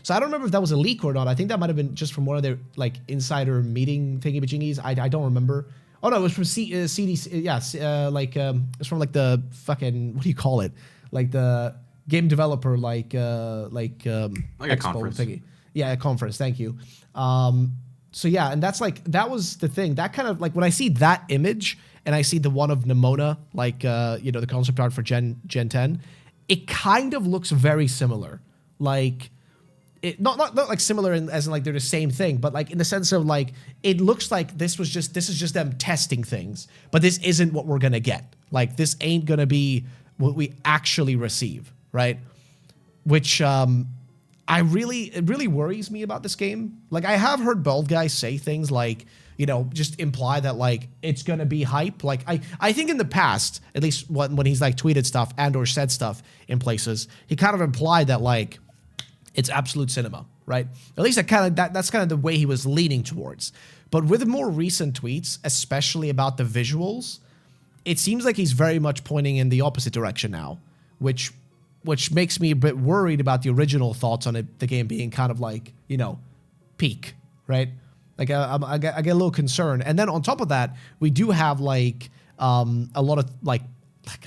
So I don't remember if that was a leak or not. I think that might have been just from one of their like insider meeting thingy-majingies. I don't remember. Oh no, it was from CDC. Yes, it's from like the fucking, what do you call it? Like the game developer like like a expo conference thingy. Yeah, a conference. Thank you. So yeah, and that's like, that was the thing. That kind of like, when I see that image and I see the one of Nimona, like, the concept art for Gen 10, it kind of looks very similar. Like, it not like similar as in like they're the same thing, but like in the sense of like, it looks like this is just them testing things, but this isn't what we're gonna get. Like, this ain't gonna be what we actually receive, right? Which, it really worries me about this game. Like, I have heard Bald guys say things like, just imply that like it's gonna be hype. Like I think in the past, at least when he's like tweeted stuff and or said stuff in places, he kind of implied that like it's absolute cinema, right? At least that's kind of the way he was leaning towards. But with more recent tweets, especially about the visuals, it seems like he's very much pointing in the opposite direction now, which makes me a bit worried about the original thoughts on it, the game being kind of like, peak, right? Like, I get a little concerned. And then on top of that, we do have like a lot of like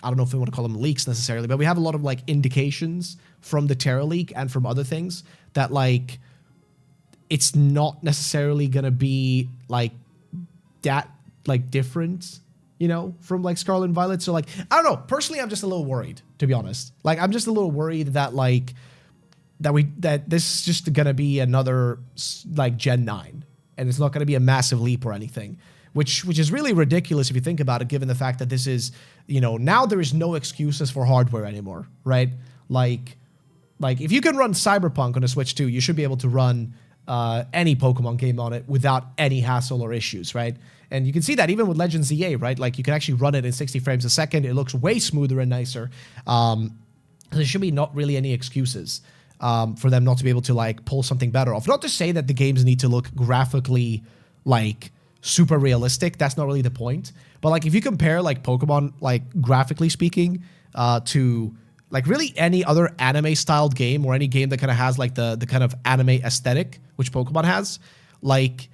I don't know if we want to call them leaks necessarily, but we have a lot of like indications from the Terra leak and from other things that like it's not necessarily gonna be like that like different. you know, from like Scarlet and Violet. So like, I don't know. Personally, I'm just a little worried, to be honest. Like, I'm just a little worried that like that this is just gonna be another like Gen 9, and it's not gonna be a massive leap or anything, which is really ridiculous if you think about it, given the fact that this is, you know, now there is no excuses for hardware anymore, right? Like if you can run Cyberpunk on a Switch 2, you should be able to run any Pokemon game on it without any hassle or issues, right? And you can see that even with Legends ZA, right? Like you can actually run it in 60 frames a second. It looks way smoother and nicer. There should be not really any excuses for them not to be able to like pull something better off. Not to say that the games need to look graphically like super realistic. That's not really the point. But like if you compare like Pokemon, like graphically speaking, to like really any other anime styled game or any game that kind of has like the kind of anime aesthetic, which Pokemon has, like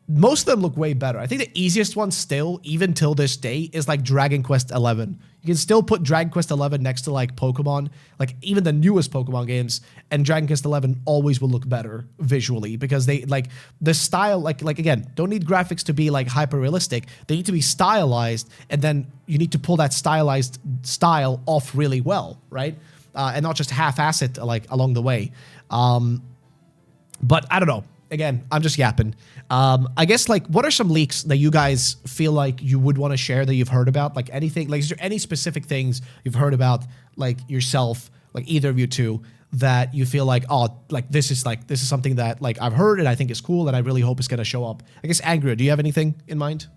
most of them look way better. I think the easiest one still, even till this day, is like Dragon Quest 11. You can still put Dragon Quest 11 next to like Pokemon, like even the newest Pokemon games, and Dragon Quest 11 always will look better visually because they like the style, like again, don't need graphics to be like hyper realistic. They need to be stylized, and then you need to pull that stylized style off really well, right? And not just half-ass it like along the way. But I don't know. Again, I'm just yapping. I guess, like, what are some leaks that you guys feel like you would want to share that you've heard about? Like, anything, like, is there any specific things you've heard about, like, yourself, like, either of you two, that you feel like, oh, like, this is something that, like, I've heard and I think is cool and I really hope it's going to show up? I guess, Angria, do you have anything in mind?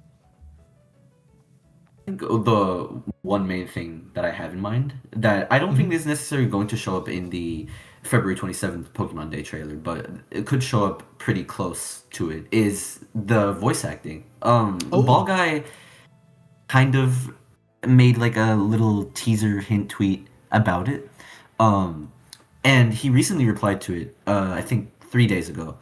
I think the one main thing that I have in mind that I don't think is necessarily going to show up in the February 27th Pokemon Day trailer, but it could show up pretty close to it, is the voice acting. Ball Guy kind of made like a little teaser hint tweet about it. And he recently replied to it, I think 3 days ago,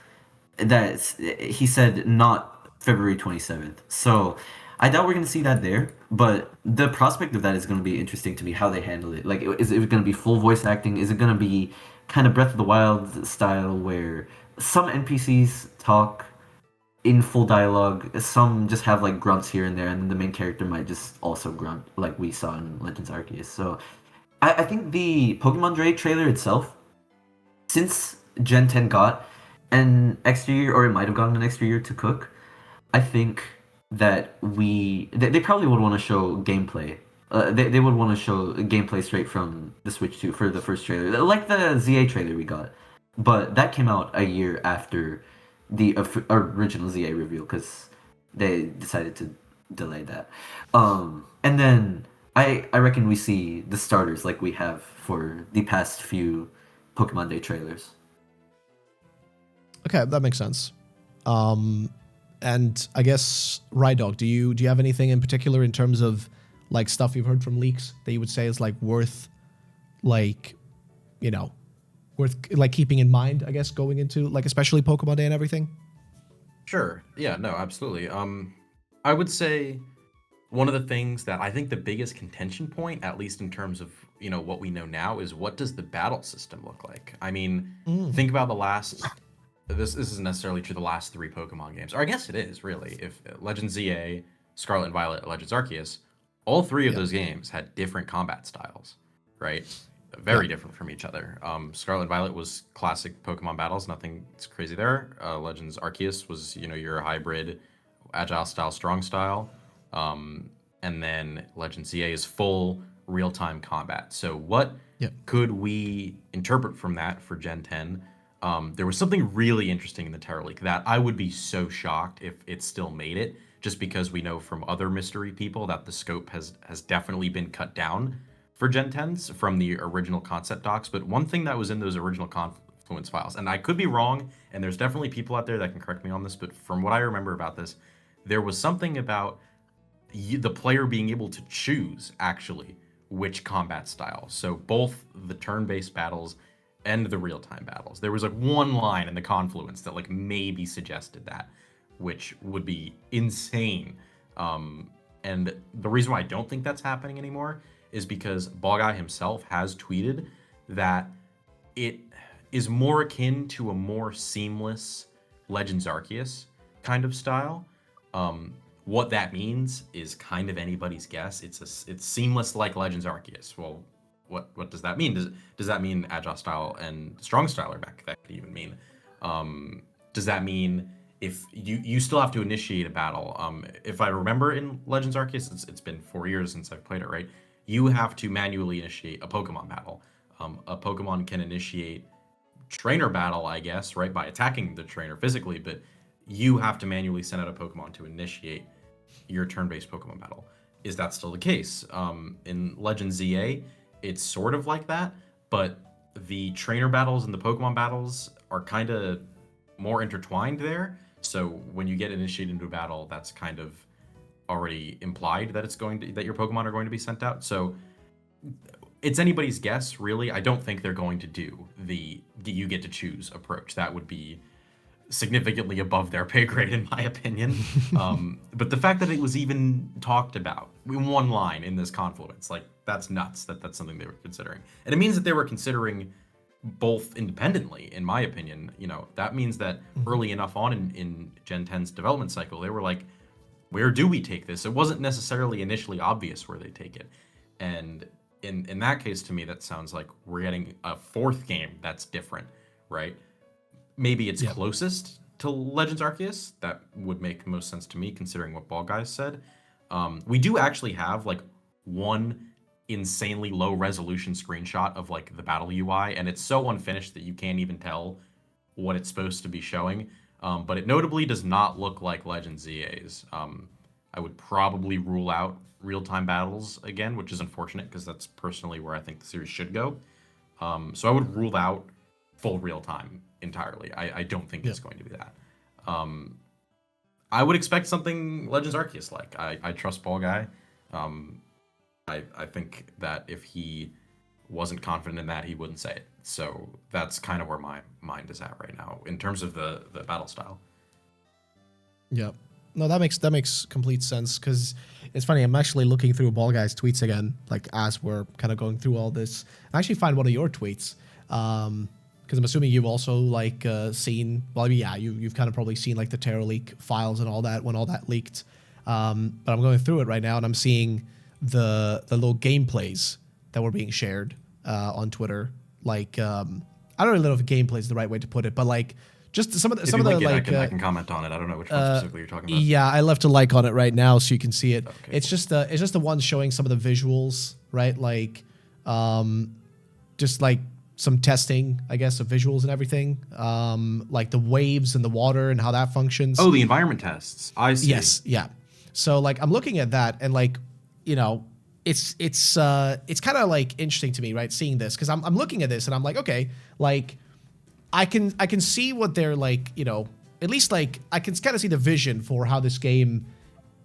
that he said not February 27th. So I doubt we're going to see that there, but the prospect of that is going to be interesting to me, how they handle it. Like, is it going to be full voice acting? Is it going to be kind of Breath of the Wild style where some NPCs talk in full dialogue, some just have like grunts here and there, and the main character might just also grunt like we saw in Legends Arceus. So I think the Pokemon Day trailer itself, since Gen 10 got an extra year, or it might have gotten an extra year to cook, I think that they probably would want to show gameplay. They would want to show gameplay straight from the Switch 2 for the first trailer, like the ZA trailer we got. But that came out a year after the original ZA reveal because they decided to delay that. And then I reckon we see the starters like we have for the past few Pokemon Day trailers. Okay, that makes sense. And I guess, Rydog, do you have anything in particular in terms of like stuff you've heard from leaks that you would say is like worth, like, you know, worth like keeping in mind, I guess, going into like especially Pokemon Day and everything? Sure. Yeah, no, absolutely. I would say one of the things that I think the biggest contention point, at least in terms of, you know, what we know now, is what does the battle system look like? I mean, think about the last, this isn't necessarily true, the last 3 Pokemon games, or I guess it is really, if Legends ZA, Scarlet and Violet, Legends Arceus, all 3 of those games had different combat styles, right? Very different from each other. Scarlet and Violet was classic Pokemon battles, nothing crazy there. Legends Arceus was, you know, your hybrid, agile style, strong style. And then Legends ZA is full real-time combat. So what could we interpret from that for Gen 10? There was something really interesting in the Terra Leak that I would be so shocked if it still made it, just because we know from other mystery people that the scope has definitely been cut down for Gen 10s from the original concept docs. But one thing that was in those original Confluence files, and I could be wrong, and there's definitely people out there that can correct me on this, but from what I remember about this, there was something about the player being able to choose, actually, which combat style. So both the turn-based battles and the real-time battles. There was like one line in the Confluence that like maybe suggested that, which would be insane. And the reason why I don't think that's happening anymore is because Ball Guy himself has tweeted that it is more akin to a more seamless Legends Arceus kind of style, What that means is kind of anybody's guess. It's seamless like Legends Arceus. Well, what does that mean? Does that mean agile style and strong style are back? That could even mean. Does that mean if you still have to initiate a battle? If I remember in Legends Arceus, it's been 4 years since I've played it, right? You have to manually initiate a Pokemon battle. A Pokemon can initiate trainer battle, I guess, right, by attacking the trainer physically, but you have to manually send out a Pokemon to initiate your turn-based Pokemon battle. Is that still the case? In Legends ZA, it's sort of like that, but the trainer battles and the Pokemon battles are kind of more intertwined there. So when you get initiated into a battle, that's kind of already implied that that your Pokemon are going to be sent out. So it's anybody's guess, really. I don't think they're going to do the you get to choose approach. That would be significantly above their pay grade, in my opinion. But the fact that it was even talked about in one line in this confluence, like, that's nuts. That's something they were considering, and it means that they were considering both independently, in my opinion. That means that early enough on in Gen 10's development cycle, they were like, where do we take this? It wasn't necessarily initially obvious where they take it, and in that case, to me, that sounds like we're getting a fourth game that's different, right? Maybe it's closest to Legends Arceus. That would make most sense to me, considering what Ball Guys said. We do actually have like one insanely low resolution screenshot of like the battle UI, and it's so unfinished that you can't even tell what it's supposed to be showing. But it notably does not look like Legends ZA's. I would probably rule out real-time battles again, which is unfortunate because that's personally where I think the series should go. So I would rule out full real-time entirely. I don't think it's going to be that. I would expect something Legends Arceus like. I trust Ball Guy. I think that if he wasn't confident in that, he wouldn't say it. So that's kind of where my mind is at right now in terms of the battle style. Yeah. No, that makes complete sense, because it's funny. I'm actually looking through Ball Guy's tweets again, like as we're kind of going through all this. I actually find one of your tweets, because I'm assuming you've also like seen. Well, I mean, yeah, you've kind of probably seen like the Terra leak files and all that when all that leaked. But I'm going through it right now, and I'm seeing the little gameplays that were being shared on Twitter. Like, I don't really know if gameplay is the right way to put it, but like, just some of the like I can comment on it. I don't know which one specifically you're talking about. Yeah, I left a like on it right now so you can see it. Okay, it's just the one showing some of the visuals, right? Like, just like some testing, I guess, of visuals and everything. Like the waves and the water and how that functions. Oh, the environment tests. I see. Yes, yeah. So like I'm looking at that, and like, it's kind of like interesting to me, right? Seeing this, because I'm looking at this and I'm like, okay, like I can see what they're like, at least like I can kind of see the vision for how this game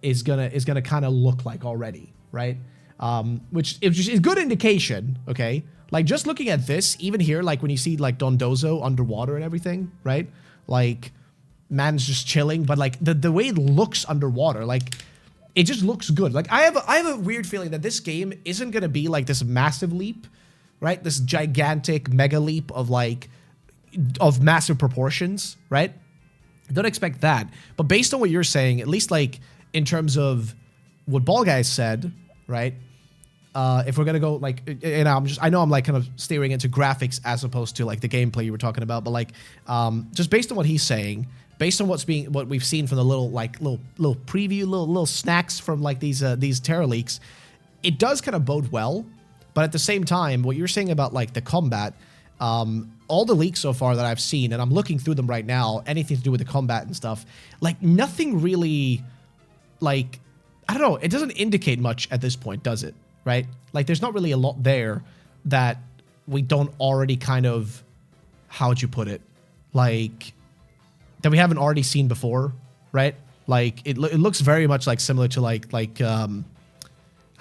is gonna kind of look like already, right? Which is a good indication, okay? Like just looking at this, even here, like when you see like Dondozo underwater and everything, right? Like man's just chilling, but like the way it looks underwater, like it just looks good. Like I have a weird feeling that this game isn't gonna be like this massive leap, right? This gigantic mega leap of massive proportions, right? Don't expect that. But based on what you're saying, at least like in terms of what Ball Guy said, right? If we're gonna go like, and I know I'm like kind of steering into graphics as opposed to like the gameplay you were talking about, but like, just based on what he's saying, based on what we've seen from the little preview, little snacks from like these Terra leaks, it does kind of bode well. But at the same time, what you're saying about like the combat, all the leaks so far that I've seen, and I'm looking through them right now, anything to do with the combat and stuff, like nothing really, like, I don't know, it doesn't indicate much at this point, does it? Right? Like there's not really a lot there that we don't already kind of, how would you put it? Like, that we haven't already seen before, right? Like it looks very much like similar to like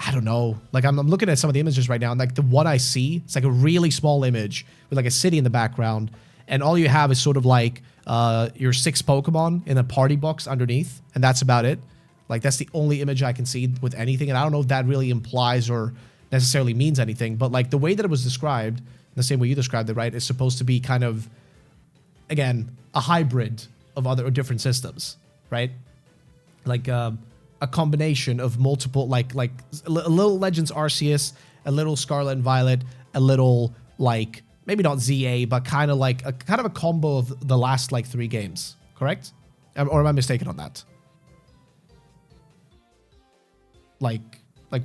I don't know. Like I'm looking at some of the images right now, and like the one I see, it's like a really small image with like a city in the background, and all you have is sort of like your 6 Pokemon in a party box underneath, and that's about it. Like that's the only image I can see with anything, and I don't know if that really implies or necessarily means anything, but like the way that it was described, the same way you described it, right, is supposed to be kind of, again, a hybrid of other or different systems, right? Like, I a combination of multiple, like a little Legends Arceus, a little Scarlet and Violet, a little like maybe not ZA, but kind of a combo of the last like 3 games, correct? Or am I mistaken on that? Like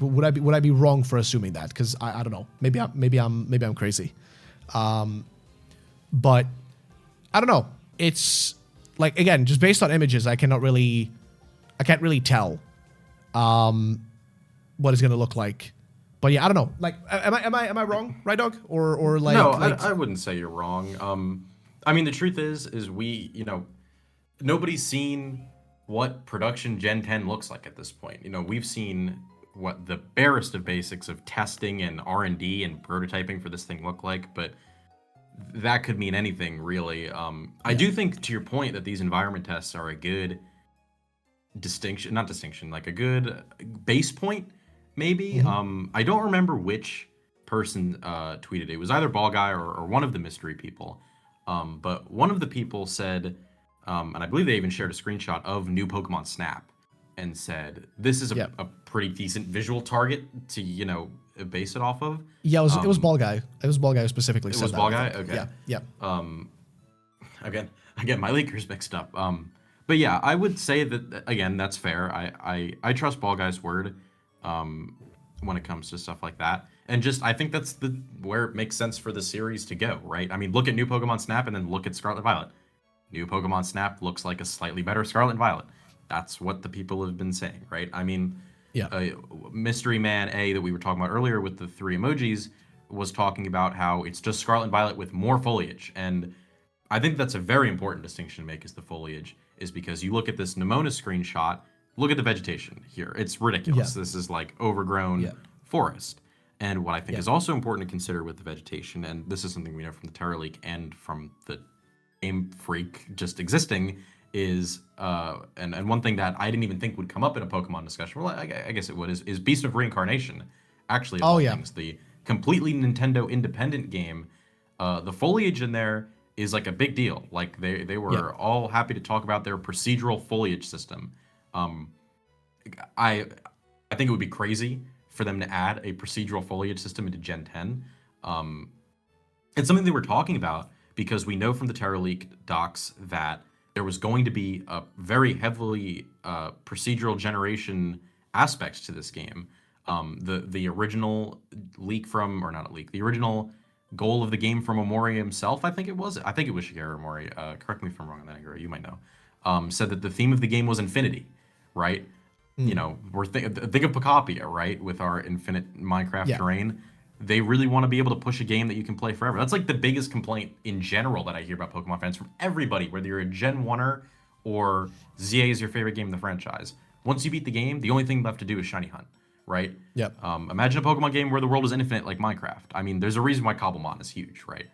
would I be wrong for assuming that? Because I don't know. Maybe I'm crazy. But I don't know. It's like, again, just based on images, I can't really tell what it's gonna look like. But yeah, I don't know. Like, am I wrong, right, Dog? Or like, no, like... I wouldn't say you're wrong. I mean, the truth is we, nobody's seen what production Gen 10 looks like at this point. We've seen what the barest of basics of testing and R&D and prototyping for this thing look like, but that could mean anything, really. I do think, to your point, that these environment tests are a good like a good base point, maybe. I don't remember which person tweeted it. It was either Ball Guy or one of the mystery people. But one of the people said, and I believe they even shared a screenshot of new Pokemon Snap and said, this is a pretty decent visual target to, base it off of. Yeah, it was Ball Guy. It was Ball Guy who specifically said that. It was Ball Guy? Okay. Yeah. Again, my leaker's mixed up. But yeah, I would say that, again, that's fair. I trust Ball Guy's word when it comes to stuff like that. And just, I think that's where it makes sense for the series to go, right? I mean, look at new Pokemon Snap and then look at Scarlet Violet. New Pokemon Snap looks like a slightly better Scarlet and Violet. That's what the people have been saying, right? I mean, Mystery Man A that we were talking about earlier with the 3 emojis was talking about how it's just Scarlet and Violet with more foliage. And I think that's a very important distinction to make, is the foliage, is because you look at this Nemona screenshot, look at the vegetation here. It's ridiculous. This is like overgrown forest. And what I think is also important to consider with the vegetation, and this is something we know from the Terra Leak and from the Game Freak just existing, is and one thing that I didn't even think would come up in a Pokemon discussion, well, I guess it would, is Beast of Reincarnation. Actually, things, the completely Nintendo independent game, the foliage in there is like a big deal. Like they were all happy to talk about their procedural foliage system. I think it would be crazy for them to add a procedural foliage system into Gen 10. It's something they were talking about because we know from the Terra Leak docs that there was going to be a very heavily procedural generation aspect to this game. The original leak from, or not a leak, the original goal of the game from Omori himself, I think it was Shigeru Omori, correct me if I'm wrong on that, Ingrid, you might know, said that the theme of the game was infinity, right? We're think of Pocopia, right? With our infinite Minecraft terrain. They really want to be able to push a game that you can play forever. That's like the biggest complaint in general that I hear about Pokemon fans from everybody, whether you're a Gen 1er or ZA is your favorite game in the franchise. Once you beat the game, the only thing left to do is shiny hunt, right? Yep. Imagine a Pokemon game where the world is infinite like Minecraft. I mean, there's a reason why Cobblemon is huge, right?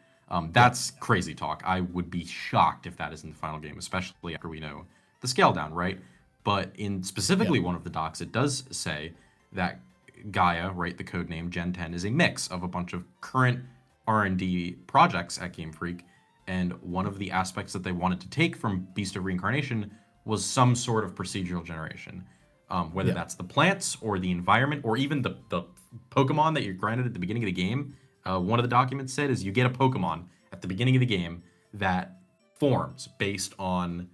That's crazy talk. I would be shocked if that is in the final game, especially after we know the scale down, right? But in specifically one of the docs, it does say that Gaia, right, the code name Gen 10, is a mix of a bunch of current R&D projects at Game Freak, and one of the aspects that they wanted to take from Beast of Reincarnation was some sort of procedural generation, whether that's the plants or the environment or even the Pokemon that you're granted at the beginning of the game. One of the documents said is you get a Pokemon at the beginning of the game that forms based on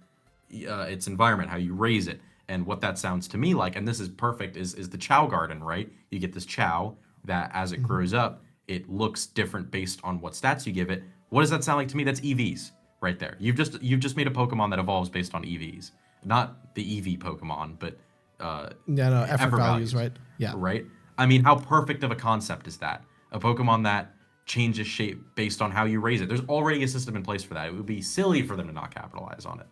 its environment, how you raise it. And what that sounds to me like, and this is perfect, is the Chow Garden, right? You get this Chow that as it grows up, it looks different based on what stats you give it. What does that sound like to me? That's EVs right there. You've just made a Pokemon that evolves based on EVs. Not the EV Pokemon, but effort values, right? Yeah. Right? I mean, how perfect of a concept is that? A Pokemon that changes shape based on how you raise it. There's already a system in place for that. It would be silly for them to not capitalize on it.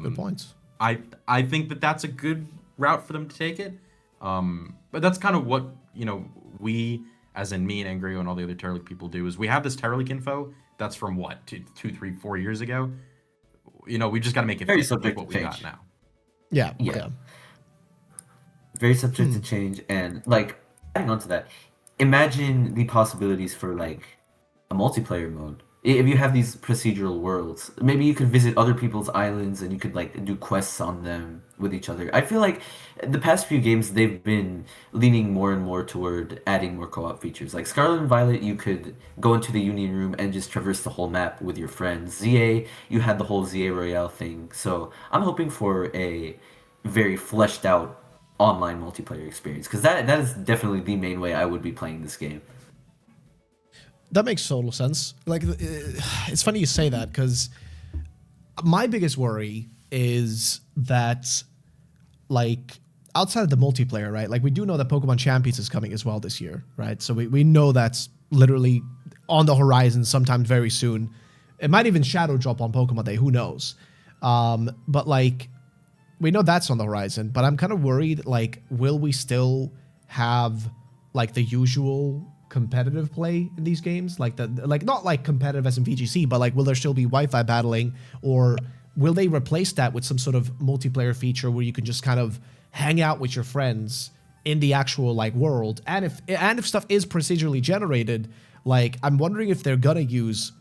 Good points. I think that that's a good route for them to take it. But that's kind of what, we, as in me and Angrio and all the other Terra Leak people do, is we have this Terra Leak info that's from what, 2, 3, 4 years ago? We just got to make it very fit with subject what to we got change. now. Yeah. Very subject to change, and adding on to that, imagine the possibilities for a multiplayer mode. if you have these procedural worlds, maybe you could visit other people's islands and you could like do quests on them with each other. I feel like the past few games they've been leaning more and more toward adding more co-op features. Like Scarlet and Violet, you could go into the Union Room and just traverse the whole map with your friends. ZA, you had the whole ZA Royale thing. So I'm hoping for a very fleshed out online multiplayer experience because that is definitely the main way I would be playing this game. That makes total sense. Like, it's funny you say that because my biggest worry is that, like, outside of the multiplayer, right? Like, we do know that Pokemon Champions is coming as well this year, right? So we know that's literally on the horizon sometime very soon. It might even shadow drop on Pokemon Day, who knows? But, like, we know that's on the horizon, but I'm kind of worried, like, will we still have, like, the usual competitive play in these games, like not like competitive as in VGC, but like will there still be Wi-Fi battling, or will they replace that with some sort of multiplayer feature where you can just kind of hang out with your friends in the actual like world? And if stuff is procedurally generated, like I'm wondering if they're gonna use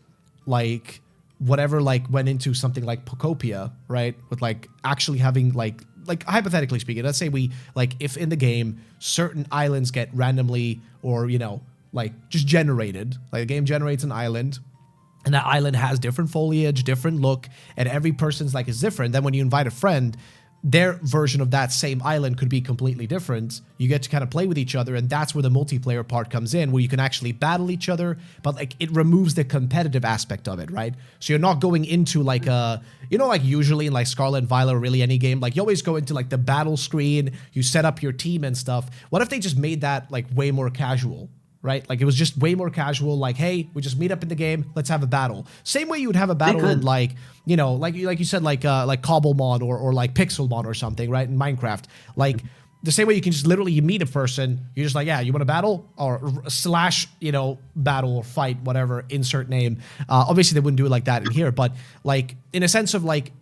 like whatever like went into something like Pokopia, right? With like actually having like hypothetically speaking, let's say we like if in the game certain islands get randomly or like just generated, like the game generates an island and that island has different foliage, different look, and every person's like is different. Then when you invite a friend, their version of that same island could be completely different. You get to kind of play with each other, and that's where the multiplayer part comes in, where you can actually battle each other, but like it removes the competitive aspect of it, right? So you're not going into like a, like usually in like Scarlet and Violet or really any game, like you always go into like the battle screen, you set up your team and stuff. What if they just made that like way more casual? Right? Like it was just way more casual, like, hey, we just meet up in the game, let's have a battle. Same way you would have a battle in like, like you said, like Cobblemon or like Pixelmon or something, right? In Minecraft. Like the same way you can just literally you meet a person, you're just like, yeah, you want to battle? Or slash, battle or fight, whatever, insert name. Obviously they wouldn't do it like that in here, but like in a sense of like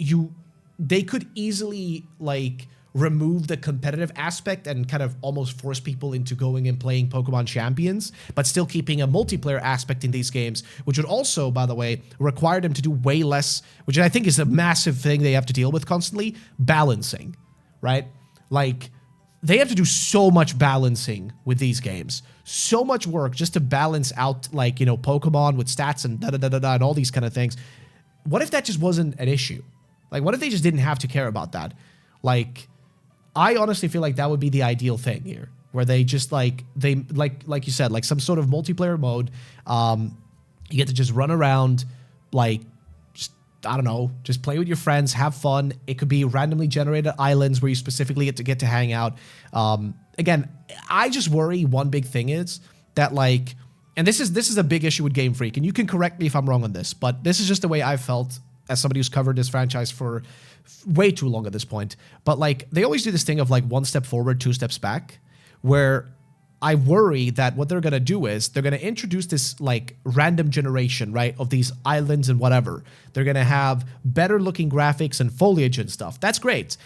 they could easily like remove the competitive aspect and kind of almost force people into going and playing Pokemon Champions, but still keeping a multiplayer aspect in these games, which would also, by the way, require them to do way less, which I think is a massive thing they have to deal with constantly, balancing, right? Like, they have to do so much balancing with these games. So much work just to balance out, like, Pokemon with stats and da-da-da-da-da and all these kind of things. What if that just wasn't an issue? Like, what if they just didn't have to care about that? Like, I honestly feel like that would be the ideal thing here, where they just like you said, like some sort of multiplayer mode. You get to just run around, like, just, I don't know, just play with your friends, have fun. It could be randomly generated islands where you specifically get to hang out. Again, I just worry one big thing is that like, and this is a big issue with Game Freak, and you can correct me if I'm wrong on this, but this is just the way I felt as somebody who's covered this franchise for way too long at this point. But like they always do this thing of like one step forward, two steps back, where I worry that what they're going to do is they're going to introduce this like random generation, right, of these islands and whatever. They're going to have better looking graphics and foliage and stuff. That's great.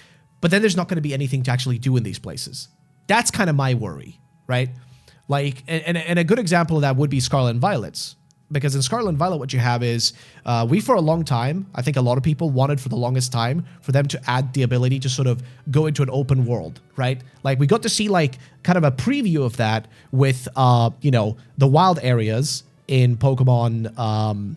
But then there's not going to be anything to actually do in these places. That's kind of my worry, right? Like, and a good example of that would be Scarlet and Violet's. Because in Scarlet and Violet, what you have is, we for a long time, I think a lot of people wanted for the longest time for them to add the ability to sort of go into an open world, right? Like we got to see like kind of a preview of that with, the wild areas in Pokemon,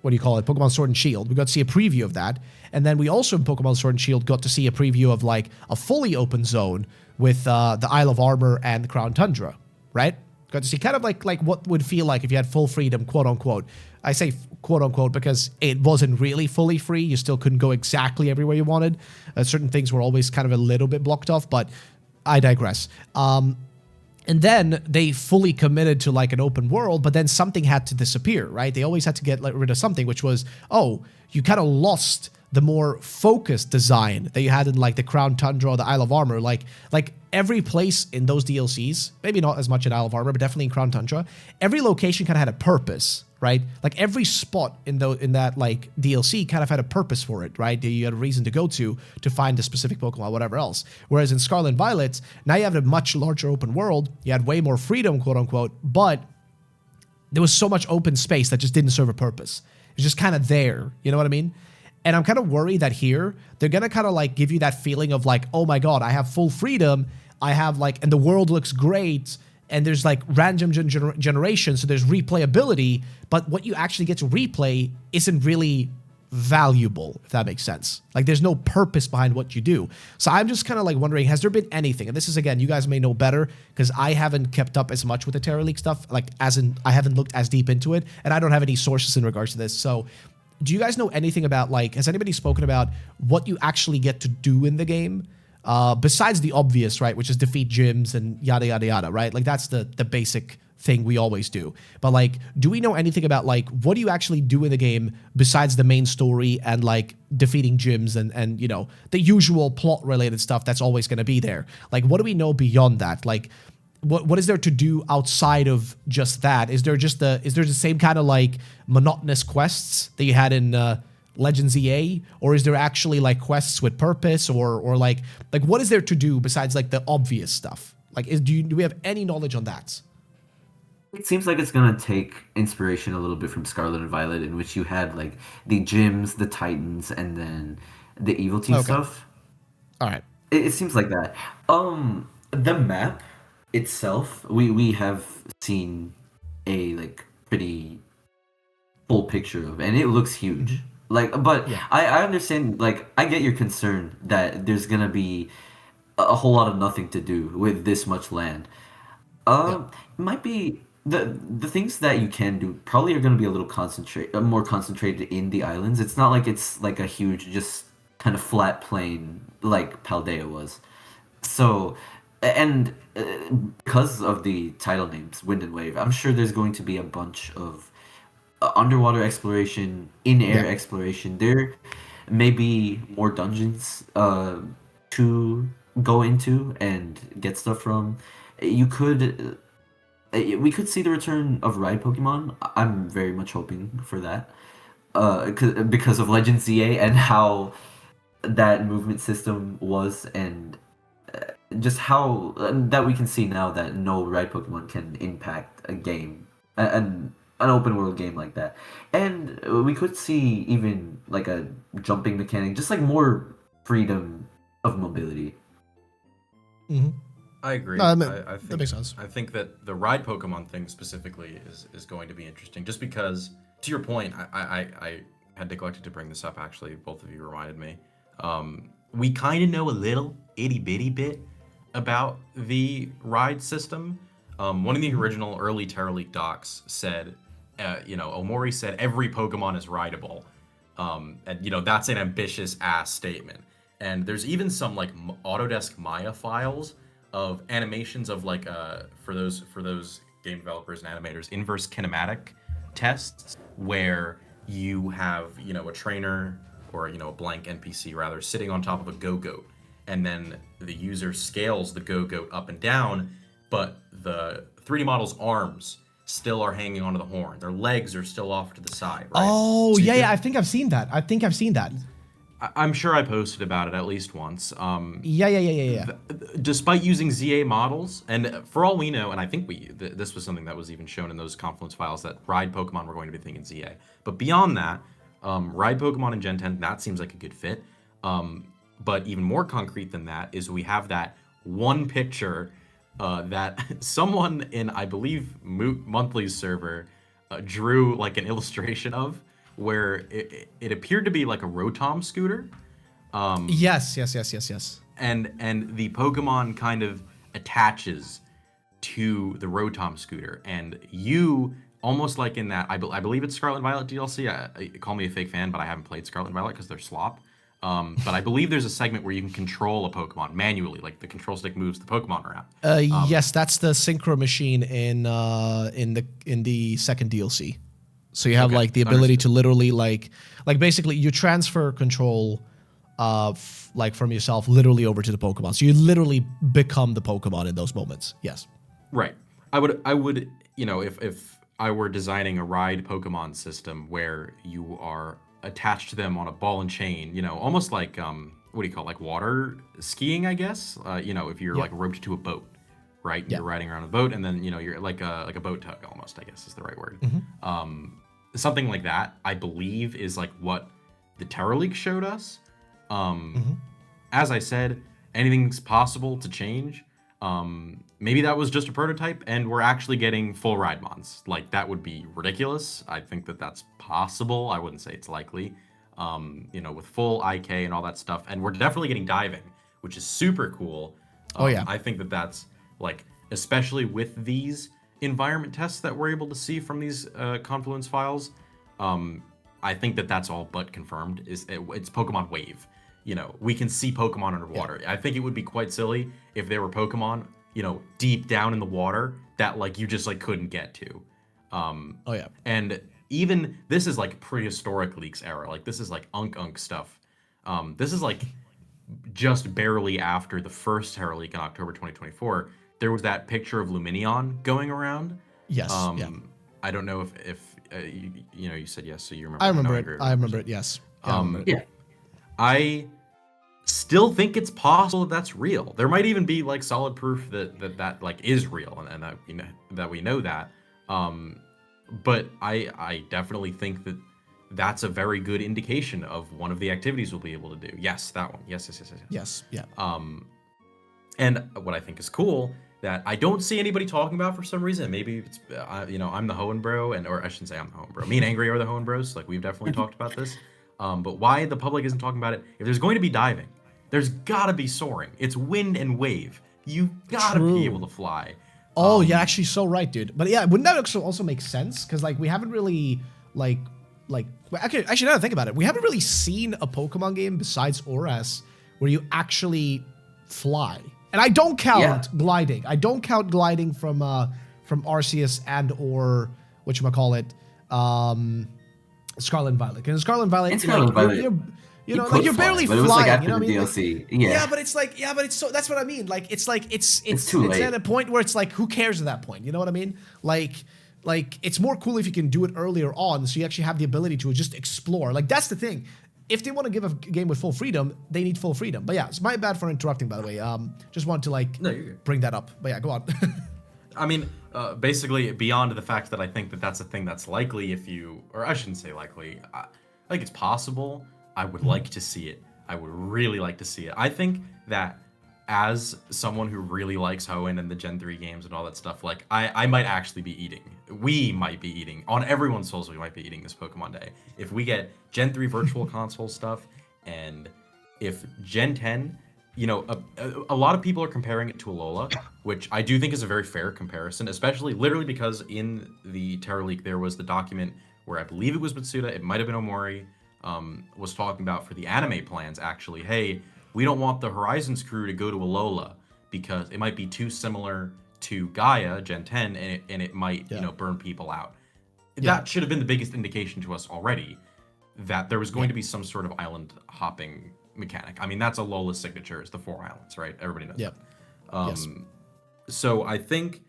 what do you call it? Pokemon Sword and Shield. We got to see a preview of that. And then we also in Pokemon Sword and Shield got to see a preview of like a fully open zone with the Isle of Armor and the Crown Tundra, right? Got to see kind of like what would feel like if you had full freedom, quote unquote. I say quote unquote because it wasn't really fully free. You still couldn't go exactly everywhere you wanted. Certain things were always kind of a little bit blocked off, but I digress. And then they fully committed to like an open world, but then something had to disappear, right? They always had to get rid of something, which was, you kind of lost the more focused design that you had in like the Crown Tundra or the Isle of Armor. Like every place in those DLCs, maybe not as much in Isle of Armor, but definitely in Crown Tundra, every location kind of had a purpose, right? Like every spot in that like DLC kind of had a purpose for it, right? You had a reason to go to find a specific Pokemon, whatever else. Whereas in Scarlet and Violet, now you have a much larger open world. You had way more freedom, quote unquote, but there was so much open space that just didn't serve a purpose. It's just kind of there. You know what I mean? And I'm kind of worried that here, they're going to kind of like give you that feeling of like, oh my God, I have full freedom. I have like, and the world looks great. And there's like random generation, so there's replayability. But what you actually get to replay isn't really valuable, if that makes sense. Like there's no purpose behind what you do. So I'm just kind of like wondering, has there been anything? And this is, again, you guys may know better because I haven't kept up as much with the Terra League stuff. Like as in, I haven't looked as deep into it, and I don't have any sources in regards to this. So do you guys know anything about, like, has anybody spoken about what you actually get to do in the game? Besides the obvious, right, which is defeat gyms and yada, yada, yada, right? Like, that's the basic thing we always do. But, like, do we know anything about, like, what do you actually do in the game besides the main story and, like, defeating gyms and you know, the usual plot-related stuff that's always going to be there? Like, what do we know beyond that? Like, what is there to do outside of just that? Is there the same kind of, like, monotonous quests that you had in Legends ZA, or is there actually like quests with purpose, or like what is there to do besides like the obvious stuff? Like, do we have any knowledge on that? It seems like it's gonna take inspiration a little bit from Scarlet and Violet, in which you had like the gyms, the Titans, and then the evil team stuff. All right. It seems like that. The map itself, we have seen a like pretty full picture of, and it looks huge. Mm-hmm. Like, but yeah. I understand, like, I get your concern that there's gonna be a whole lot of nothing to do with this much land. It might be the things that you can do probably are gonna be a little more concentrated in the islands. It's not like it's like a huge, just kind of flat plain like Paldea was. So, and because of the title names, Wind and Wave, I'm sure there's going to be a bunch of underwater exploration, in-air exploration. There may be more dungeons to go into and get stuff from. We could see the return of ride Pokemon. I'm very much hoping for that because of Legends ZA and how that movement system was, and just how that we can see now that no ride Pokemon can impact a game and an open world game like that. And we could see even like a jumping mechanic, just like more freedom of mobility. Mm-hmm. I agree. No, I think, that makes sense. I think that the ride Pokemon thing specifically is going to be interesting, just because, to your point, I had neglected to bring this up, actually. Both of you reminded me. We kind of know a little itty bitty bit about the ride system. One of the original early Terra League docs said, Omori said every Pokemon is rideable. And, that's an ambitious ass statement. And there's even some like Autodesk Maya files of animations of like, for those game developers and animators, inverse kinematic tests where you have, a trainer or, a blank NPC rather sitting on top of a Go-Goat. And then the user scales the Go-Goat up and down, but the 3D model's arms still are hanging onto the horn. Their legs are still off to the side, right? Oh, so yeah, I think I've seen that. I'm sure I posted about it at least once. Yeah. Despite using ZA models, and for all we know, and I think this was something that was even shown in those Confluence files, that ride Pokemon were going to be thinking ZA. But beyond that, ride Pokemon in Gen 10, that seems like a good fit. But even more concrete than that is we have that one picture that someone in, I believe, Moot Monthly's server drew like an illustration of, where it appeared to be like a Rotom scooter. Yes. And the Pokemon kind of attaches to the Rotom scooter, and you, almost like in that, I believe it's Scarlet and Violet DLC. Call me a fake fan, but I haven't played Scarlet and Violet because they're slop. But I believe there's a segment where you can control a Pokemon manually, like the control stick moves the Pokemon around. Yes, that's the synchro machine in the second DLC. So you have like the ability to literally like basically you transfer control like from yourself literally over to the Pokemon. So you literally become the Pokemon in those moments. Yes. Right. I would if I were designing a ride Pokemon system where you are attached to them on a ball and chain, almost like what do you call, like water skiing, I guess. If you're like roped to a boat, right? Yeah. You're riding around a boat, and then you're like a boat tug almost, I guess is the right word. Something like that, I believe, is like what the Terror Leak showed us. As I said, anything's possible to change. Maybe that was just a prototype, and we're actually getting full ride mons. Like, that would be ridiculous. I think that that's possible. I wouldn't say it's likely. With full IK and all that stuff, and we're definitely getting diving, which is super cool. Oh, yeah. I think that that's like, especially with these environment tests that we're able to see from these Confluence files. I think that that's all but confirmed. It's Pokemon Wave. We can see Pokemon underwater. Yeah. I think it would be quite silly if there were Pokemon, deep down in the water that like you just like couldn't get to. Oh yeah. And even this is like prehistoric leaks era. Like, this is like Unk stuff. This is like just barely after the first Terra leak in October 2024. There was that picture of Luminion going around. Yes. I don't know if you said yes, so you remember. I remember it. I remember it. Yes. Yeah. I still think it's possible that that's real. There might even be like solid proof that like is real, and that we know that. But I definitely think that that's a very good indication of one of the activities we'll be able to do. Yes, that one. Yes. Yeah. And what I think is cool that I don't see anybody talking about for some reason. Maybe it's I'm the Hoenn bro, or I shouldn't say I'm the Hoenn bro. Me and Angry are the Hoenn bros. Like, we've definitely talked about this. But why the public isn't talking about it? If there's going to be diving, there's gotta be soaring. It's wind and wave. You've gotta be able to fly. Oh, you're actually so right, dude. But yeah, wouldn't that also make sense? Because like, we haven't really actually, now that I think about it, we haven't really seen a Pokemon game besides ORAS where you actually fly. And I don't count gliding. I don't count gliding from Arceus and or whatchamacallit, Scarlet and Violet. Because Scarlet and Violet, you're barely flying. It was like after you know what I mean? DLC. Yeah, but it's so, that's what I mean. Like, it's too late. At a point where it's like, who cares at that point? You know what I mean? Like it's more cool if you can do it earlier on, so you actually have the ability to just explore. Like, that's the thing. If they want to give a game with full freedom, they need full freedom. But yeah, it's my bad for interrupting, by the way. Just wanted to bring that up. But yeah, go on. I mean, basically, beyond the fact that I think that that's a thing that's likely or I shouldn't say likely. I think it's possible. I would like to see it. I would really like to see it. I think that as someone who really likes Hoenn and the Gen 3 games and all that stuff, like, I might actually be eating. We might be eating. On everyone's souls, we might be eating this Pokemon Day. If we get Gen 3 Virtual Console stuff, and if Gen 10, a lot of people are comparing it to Alola, which I do think is a very fair comparison, especially literally because in the Terra Leak, there was the document where I believe it was Mitsuda, it might have been Omori, was talking about for the anime plans, actually, hey, we don't want the Horizons crew to go to Alola because it might be too similar to Gaia, Gen 10, and it might, burn people out. That should have been the biggest indication to us already that there was going to be some sort of island hopping mechanic. I mean, that's Alola's signature, is the 4 islands, right? Everybody knows that. Yes. So I think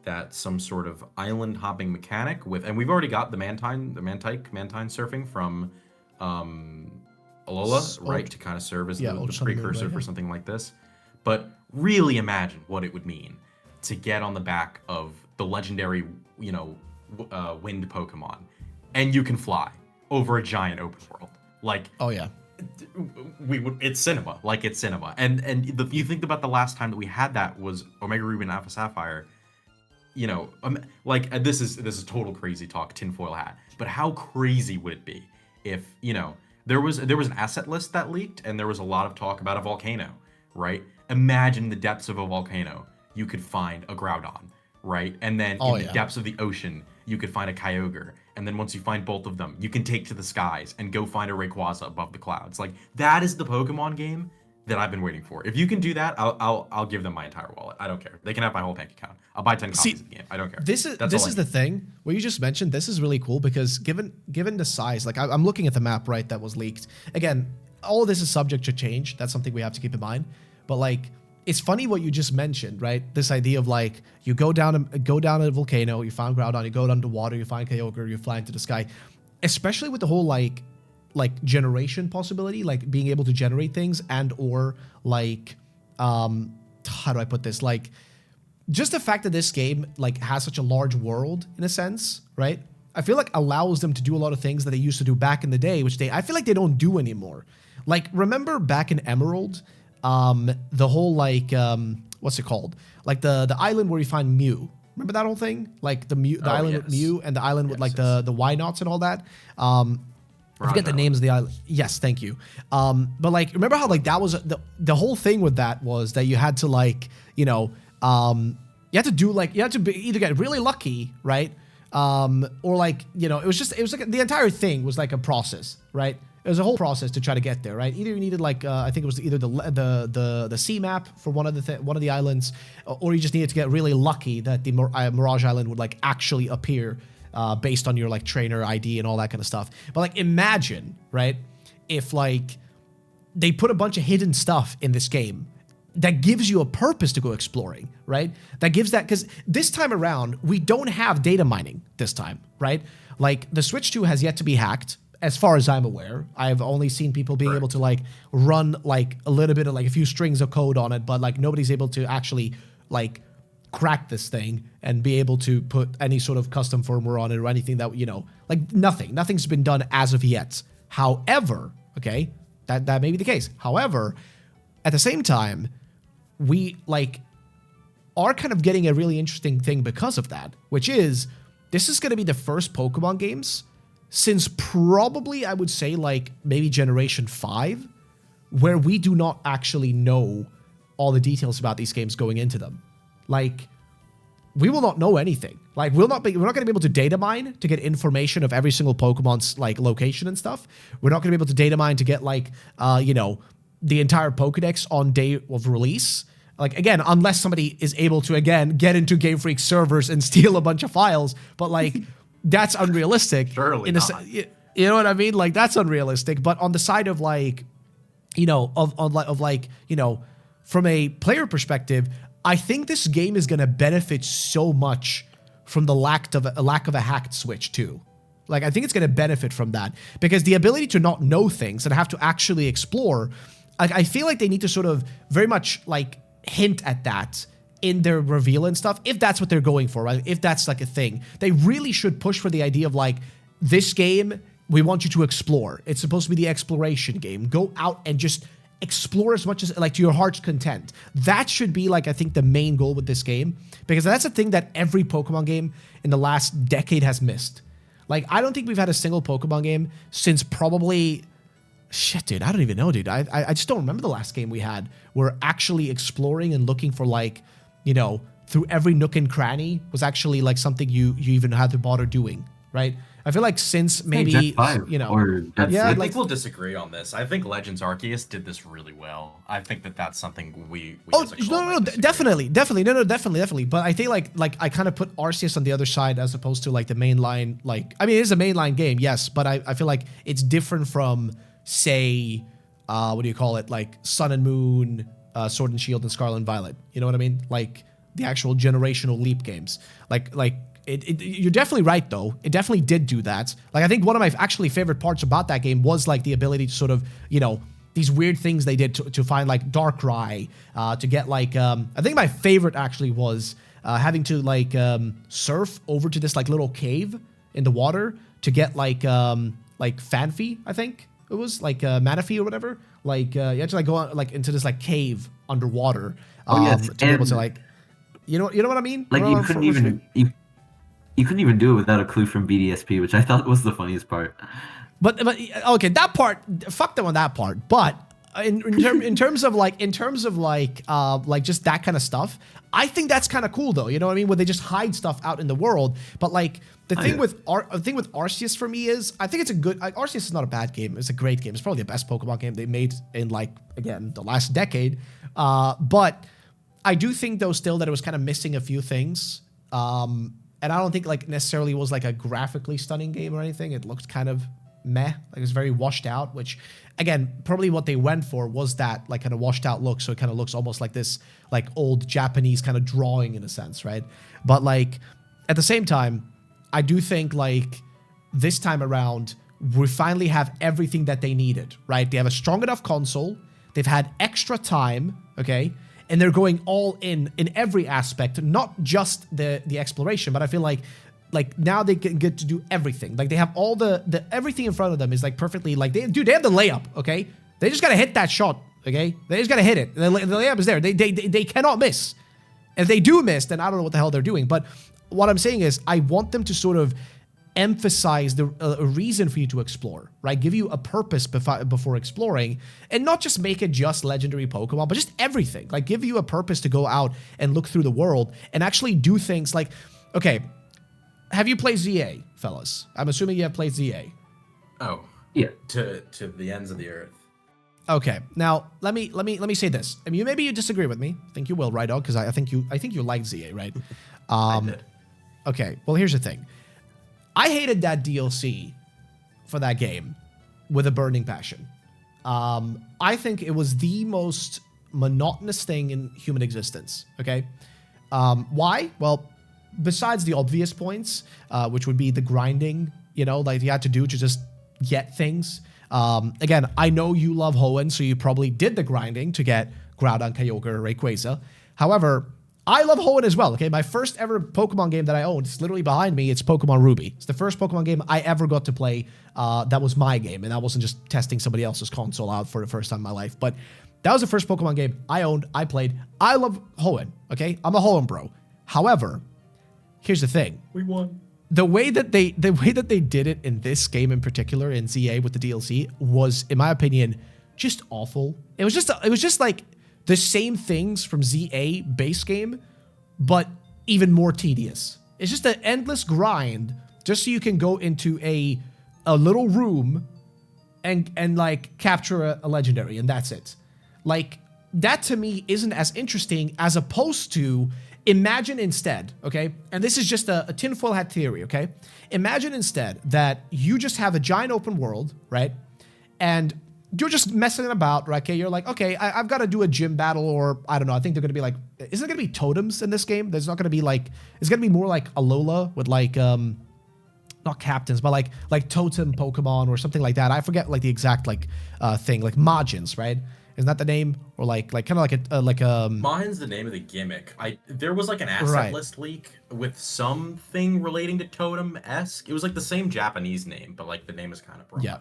that some sort of island hopping mechanic and we've already got the Mantine surfing from Alola, right, to kind of serve as the precursor for something like this. But really imagine what it would mean to get on the back of the legendary, wind Pokemon, and you can fly over a giant open world. Like, oh yeah, it's cinema. Like, it's cinema. And you think about the last time that we had that was Omega Ruby and Alpha Sapphire. This is total crazy talk, tinfoil hat. But how crazy would it be if there was an asset list that leaked, and there was a lot of talk about a volcano, right? Imagine the depths of a volcano. You could find a Groudon, right? And then in the depths of the ocean, you could find a Kyogre. And then once you find both of them, you can take to the skies and go find a Rayquaza above the clouds. Like, that is the Pokemon game that I've been waiting for. If you can do that, I'll give them my entire wallet. I don't care. They can have my whole bank account. I'll buy 10 copies of the game. I don't care. This is the thing. What you just mentioned, this is really cool because given the size, like, I'm looking at the map, right, that was leaked. Again, all of this is subject to change. That's something we have to keep in mind. But like, it's funny what you just mentioned, right? This idea of like, you go down a volcano, you find Groudon, you go underwater, you find Kyogre, you fly into the sky. Especially with the whole like generation possibility, like being able to generate things and or like, how do I put this? Like, just the fact that this game like has such a large world in a sense, right? I feel like allows them to do a lot of things that they used to do back in the day, which I feel like they don't do anymore. Like, remember back in Emerald, the whole like, what's it called? Like the island where you find Mew. Remember that whole thing? Like the island with Mew and the island with like the Wynots and all that. I forget the names of the island. Yes, thank you. But like, remember how like that was the whole thing with that was that you had to like, you know, you had to do like, you had to either get really lucky, right? Or like, you know, it was like the entire thing was like a process, right? It was a whole process to try to get there, right? Either you needed like, I think it was either the sea map for one of the islands, or you just needed to get really lucky that the Mirage Island would like actually appear based on your like trainer ID and all that kind of stuff. But like, imagine, right, if like they put a bunch of hidden stuff in this game that gives you a purpose to go exploring, right? That gives that, because this time around, we don't have data mining this time, right? Like, the Switch 2 has yet to be hacked, as far as I'm aware. I've only seen people being able to, like, run, like, a little bit of, like, a few strings of code on it, but, like, nobody's able to actually, like, crack this thing and be able to put any sort of custom firmware on it or anything that, you know, like, nothing's been done as of yet. However, okay, that may be the case. However, at the same time, we like are kind of getting a really interesting thing because of that, which is this is going to be the first Pokemon games since probably I would say like maybe Generation 5 where we do not actually know all the details about these games going into them. Like, we will not know anything. Like, we're not going to be able to data mine to get information of every single Pokemon's like location and stuff. We're not going to be able to data mine to get like you know, the entire Pokédex on day of release. Like, again, unless somebody is able to, again, get into Game Freak servers and steal a bunch of files. But, like, that's unrealistic. Surely not. You know what I mean? Like, that's unrealistic. But on the side of, like, you know, of like, you know, from a player perspective, I think this game is going to benefit so much from the lack of a hacked Switch, too. Like, I think it's going to benefit from that. Because the ability to not know things and have to actually explore, I feel like they need to sort of very much, like, hint at that in their reveal and stuff, if that's what they're going for, right? If that's like a thing. They really should push for the idea of like, this game, we want you to explore. It's supposed to be the exploration game. Go out and just explore as much as, like, to your heart's content. That should be, like, I think the main goal with this game, because that's a thing that every Pokemon game in the last decade has missed. Like, I don't think we've had a single Pokemon game since probably... Shit, dude, I don't even know, dude. I just don't remember the last game we had. We're actually exploring and looking for, like, you know, through every nook and cranny was actually, like, something you even had to bother doing, right? I feel like since maybe, Gen 5 you know... or yeah, I like, think we'll disagree on this. I think Legends Arceus did this really well. I think that's something we oh, as a club no, might disagree. definitely. But I think, like I kind of put Arceus on the other side as opposed to, like, the mainline, like... I mean, it is a mainline game, yes, but I feel like it's different from... say, what do you call it? Like Sun and Moon, Sword and Shield, and Scarlet and Violet. You know what I mean? Like the actual generational leap games. Like you're definitely right though. It definitely did do that. Like I think one of my actually favorite parts about that game was like the ability to sort of, you know, these weird things they did to find like Darkrai, to get like, I think my favorite actually was having to like surf over to this like little cave in the water to get like Fanfi, I think. It was like Manaphy or whatever. Like you had to like go out, like into this like cave underwater to be able to like, you know what I mean? Like you couldn't even do it without a clue from BDSP, which I thought was the funniest part. But okay, that part, fuck them on that part. But in terms of like just that kind of stuff, I think that's kind of cool though. You know what I mean? Where they just hide stuff out in the world. But like the thing with Arceus for me is, I think it's a good. Arceus is not a bad game. It's a great game. It's probably the best Pokemon game they made in like again the last decade. But I do think though still that it was kind of missing a few things. And I don't think like necessarily was like a graphically stunning game or anything. It looked kind of meh, like it was very washed out, which again, probably what they went for was that like kind of washed out look. So it kind of looks almost like this like old Japanese kind of drawing in a sense, right? But like at the same time, I do think like this time around, we finally have everything that they needed, right? They have a strong enough console. They've had extra time, okay? and they're going all in every aspect, not just the exploration, but I feel like now they can get to do everything. Like they have all the everything in front of them is like perfectly like they have the layup, okay? They just gotta hit that shot, okay? They just gotta hit it. The layup is there. They cannot miss. If they do miss, then I don't know what the hell they're doing. But what I'm saying is I want them to sort of emphasize a reason for you to explore, right? Give you a purpose before exploring, and not just make it just legendary Pokemon, but just everything. Like give you a purpose to go out and look through the world and actually do things like, okay, have you played ZA, fellas? I'm assuming you have played ZA. Oh, Yeah. to the ends of the earth. Okay, now let me say this. I mean, maybe you disagree with me. I think you will, right, dog? Because I think you like ZA, right? I did. Okay, well here's the thing. I hated that DLC for that game with a burning passion. I think it was the most monotonous thing in human existence. Okay, why? Well, besides the obvious points, which would be the grinding, you know, like you had to do to just get things. Again, I know you love Hoenn, so you probably did the grinding to get Groudon, Kyogre, or Rayquaza. However, I love Hoenn as well, okay? My first ever Pokemon game that I owned, it's literally behind me, it's Pokemon Ruby. It's the first Pokemon game I ever got to play that was my game, and I wasn't just testing somebody else's console out for the first time in my life. But that was the first Pokemon game I owned, I played. I love Hoenn, okay? I'm a Hoenn bro. However, here's the thing. We won. The way that they did it in this game in particular, in ZA with the DLC, was, in my opinion, just awful. It was just like the same things from ZA base game, but even more tedious. It's just an endless grind just so you can go into a little room and like capture a legendary, and that's it. Like that to me isn't as interesting as opposed to imagine instead, okay? And this is just a tinfoil hat theory, okay? Imagine instead that you just have a giant open world, right? And you're just messing about, right? Okay, you're like, okay, I've got to do a gym battle, or I don't know. I think they're going to be like, isn't there going to be totems in this game? There's not going to be like, it's going to be more like Alola with like, not captains, but like totem Pokemon or something like that. I forget like the exact like thing, like Majins, right? Isn't that the name? Or like kind of like a Mine's the name of the gimmick. There was like an asset Right. list leak with something relating to Totem-esque. It was like the same Japanese name, but like the name is kind of broad. Yeah.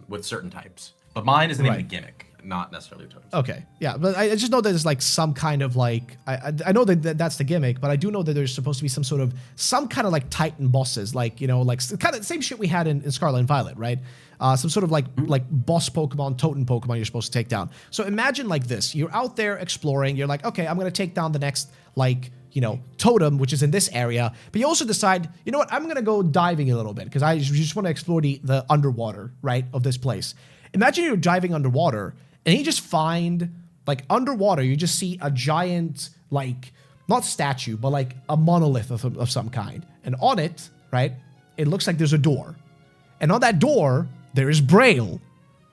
With certain types. But mine is the name of Right. the gimmick, not necessarily Totems. Okay, yeah, but I just know that there's like some kind of like I know that that's the gimmick, but I do know that there's supposed to be some kind of like Titan bosses, like, you know, like kind of same shit we had in Scarlet and Violet, right? Some sort of like boss Pokemon, totem Pokemon you're supposed to take down. So imagine like this: you're out there exploring. You're like, okay, I'm gonna take down the next like, you know, totem, which is in this area. But you also decide, you know what, I'm gonna go diving a little bit because I just want to explore the underwater, right, of this place. Imagine you're diving underwater and you just find, like, underwater, you just see a giant, like, not statue, but like a monolith of some kind. And on it, right, it looks like there's a door. And on that door, there is Braille.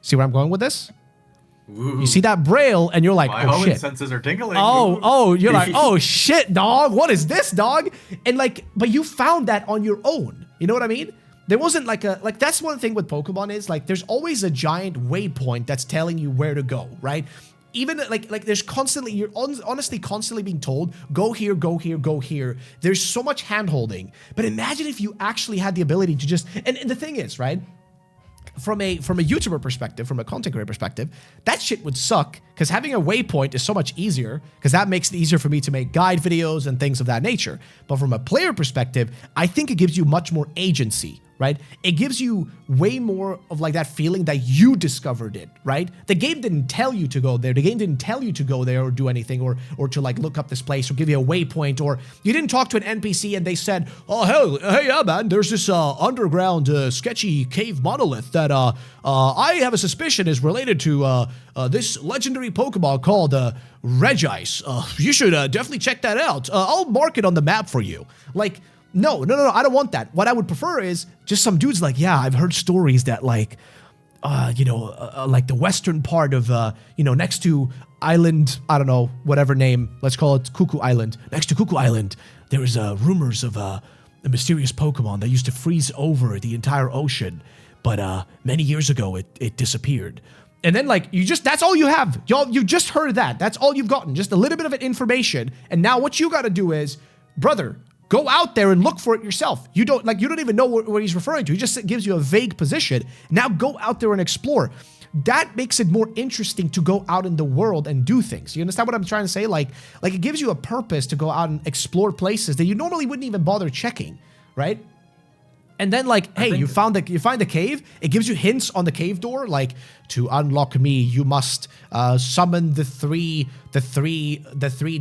See where I'm going with this? Ooh. You see that Braille and you're like, My oh Hoenn shit. senses are tingling. Oh, you're like, oh shit, dog. What is this, dog? And like, but you found that on your own. You know what I mean? There wasn't like that's one thing with Pokemon is like, there's always a giant waypoint that's telling you where to go, right? Even like there's constantly, you're honestly constantly being told, go here, go here, go here. There's so much hand holding. But imagine if you actually had the ability to just, and the thing is, right? From a YouTuber perspective, from a content creator perspective, that shit would suck because having a waypoint is so much easier because that makes it easier for me to make guide videos and things of that nature. But from a player perspective, I think it gives you much more agency, right? It gives you way more of like that feeling that you discovered it, right? The game didn't tell you to go there. The game didn't tell you to go there or do anything or to like look up this place or give you a waypoint, or you didn't talk to an NPC and they said, oh, hey, yeah, man, there's this underground sketchy cave monolith that I have a suspicion is related to this legendary Pokemon called Regice. You should definitely check that out. I'll mark it on the map for you. Like, no, I don't want that. What I would prefer is just some dudes like, yeah, I've heard stories that like, like the western part of, next to island, I don't know, whatever name, let's call it Cuckoo Island. Next to Cuckoo Island, there is rumors of a mysterious Pokemon that used to freeze over the entire ocean, but many years ago it disappeared. And then like that's all you have. Y'all, you just heard that. That's all you've gotten. Just a little bit of information. And now what you got to do is, brother, go out there and look for it yourself. You don't even know what he's referring to. He just gives you a vague position. Now go out there and explore. That makes it more interesting to go out in the world and do things. You understand what I'm trying to say? Like it gives you a purpose to go out and explore places that you normally wouldn't even bother checking, right? And then like, hey, you find the cave. It gives you hints on the cave door, like to unlock me, you must summon the three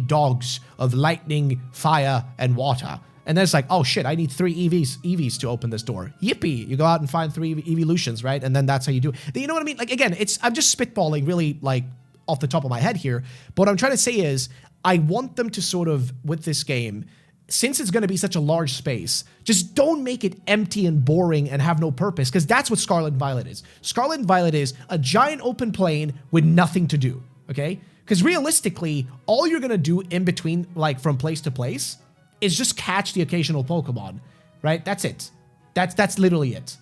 dogs of lightning, fire, and water. And then it's like, oh shit, I need 3 EVs to open this door. Yippee! You go out and find 3 evolutions, right? And then that's how you do it. You know what I mean? Like again, I'm just spitballing really like off the top of my head here. But what I'm trying to say is, I want them to sort of with this game, since it's going to be such a large space, just don't make it empty and boring and have no purpose, because that's what Scarlet and Violet is. Scarlet and Violet is a giant open plain with nothing to do, okay? Because realistically, all you're going to do in between, like from place to place, is just catch the occasional Pokemon, right? That's it. That's literally it.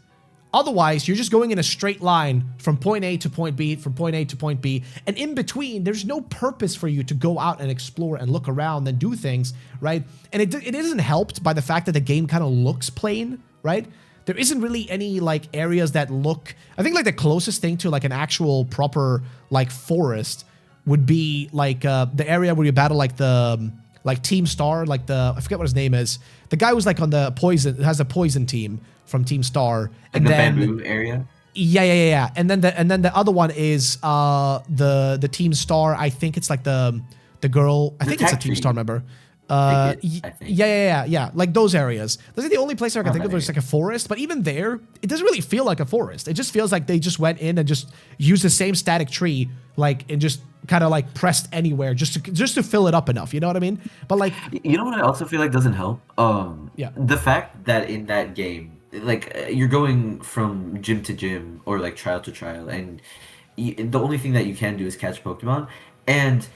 Otherwise, you're just going in a straight line from point A to point B, from point A to point B, and in between, there's no purpose for you to go out and explore and look around and do things, right? And it isn't helped by the fact that the game kind of looks plain, right? There isn't really any, like, areas that look... I think, like, the closest thing to, like, an actual proper, like, forest would be, like, the area where you battle, like, the... like Team Star, like I forget what his name is. The guy who's like on the poison, has a poison team from Team Star. And the bamboo area? Yeah. And then the other one is the Team Star. I think it's like the girl. I think it's a Team Star member. I think. Yeah. Like those areas. Those are the only place I can think of where it's like a forest. But even there, it doesn't really feel like a forest. It just feels like they just went in and just used the same static tree, like, and just kind of like pressed anywhere just to fill it up enough. You know what I mean? But like, you know what I also feel like doesn't help? Yeah. The fact that in that game, like you're going from gym to gym or like trial to trial, and the only thing that you can do is catch Pokemon, and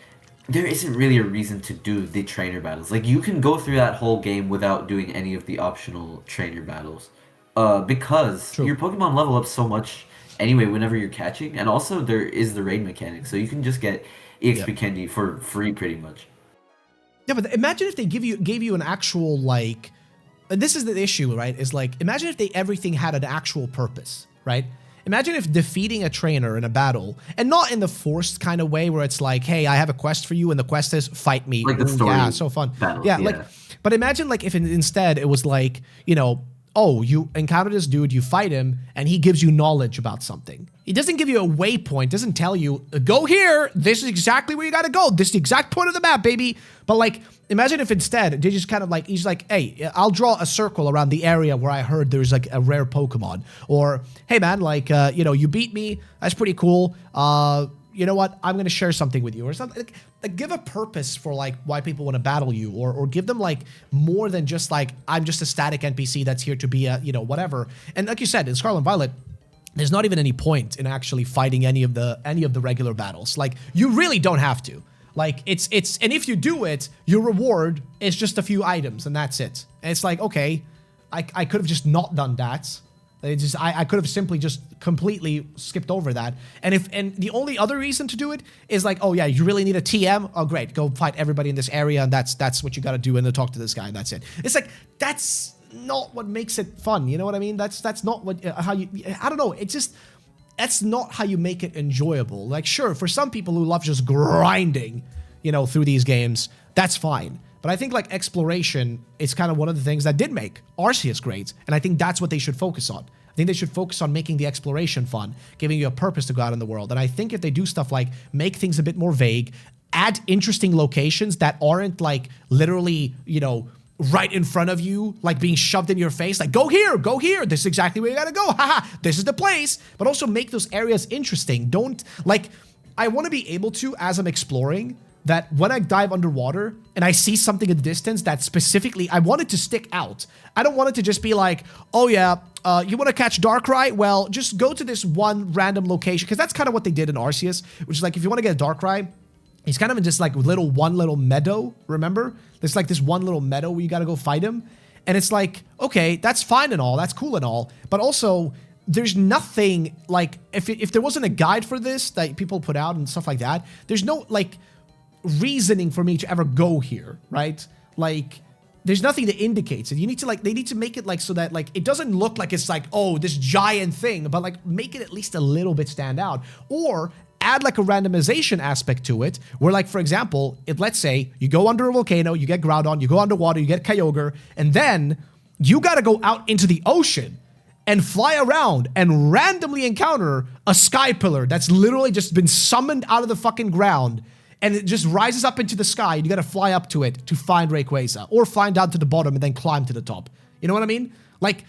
there isn't really a reason to do the trainer battles. Like you can go through that whole game without doing any of the optional trainer battles, because your Pokemon level up so much anyway whenever you're catching, and also there is the raid mechanic, so you can just get EXP candy for free pretty much. Yeah, but imagine if they gave you an actual, like, and this is the issue, right? Is like, imagine if everything had an actual purpose, right? Imagine if defeating a trainer in a battle, and not in the forced kind of way where it's like, hey, I have a quest for you, and the quest is fight me. Like the story. Yeah, so fun. Battles, yeah, like, but imagine like if instead it was like, you know, oh, you encounter this dude, you fight him, and he gives you knowledge about something. He doesn't give you a waypoint, doesn't tell you, go here, this is exactly where you gotta go, this is the exact point of the map, baby. But like, imagine if instead, they just kind of like, he's like, hey, I'll draw a circle around the area where I heard there's like a rare Pokemon. Or, hey man, like, you know, you beat me, that's pretty cool. You know what, I'm gonna share something with you, or something. Like give a purpose for like why people want to battle you, or give them like more than just like, I'm just a static NPC that's here to be a, you know, whatever. And like you said, in Scarlet and Violet, there's not even any point in actually fighting any of the regular battles. Like you really don't have to. Like it's and if you do it, your reward is just a few items and that's it. And it's like, okay, I could have just not done that. I could have simply just completely skipped over that. And the only other reason to do it is like, oh yeah, you really need a TM. Oh great, go fight everybody in this area, and that's what you got to do, and then talk to this guy, and that's it. It's like, that's not what makes it fun. You know what I mean? That's not what how you. I don't know. It's just, that's not how you make it enjoyable. Like sure, for some people who love just grinding, you know, through these games, that's fine. But I think like exploration is kind of one of the things that did make Arceus great, and I think that's what they should focus on. I think they should focus on making the exploration fun, giving you a purpose to go out in the world. And I think if they do stuff like make things a bit more vague, add interesting locations that aren't like literally, you know, right in front of you, like being shoved in your face, like go here, this is exactly where you gotta go, haha, this is the place. But also make those areas interesting. Don't, like, I want to be able to, as I'm exploring, that when I dive underwater and I see something in the distance that specifically, I want it to stick out. I don't want it to just be like, oh yeah, you want to catch Darkrai? Well, just go to this one random location, because that's kind of what they did in Arceus, which is like, if you want to get a Darkrai, he's kind of in just like one little meadow, remember? There's like this one little meadow where you got to go fight him. And it's like, okay, that's fine and all, that's cool and all, but also there's nothing like if there wasn't a guide for this that people put out and stuff like that, there's no like reasoning for me to ever go here, right? Like there's nothing that indicates it. You need to like, they need to make it like so that like it doesn't look like it's like, oh, this giant thing, but like make it at least a little bit stand out, or add like a randomization aspect to it where like, for example, if let's say you go under a volcano, you get Groudon, you go underwater, you get Kyogre, and then you got to go out into the ocean and fly around and randomly encounter a sky pillar that's literally just been summoned out of the fucking ground, and it just rises up into the sky, and you gotta fly up to it to find Rayquaza, or fly down to the bottom and then climb to the top. You know what I mean? Like,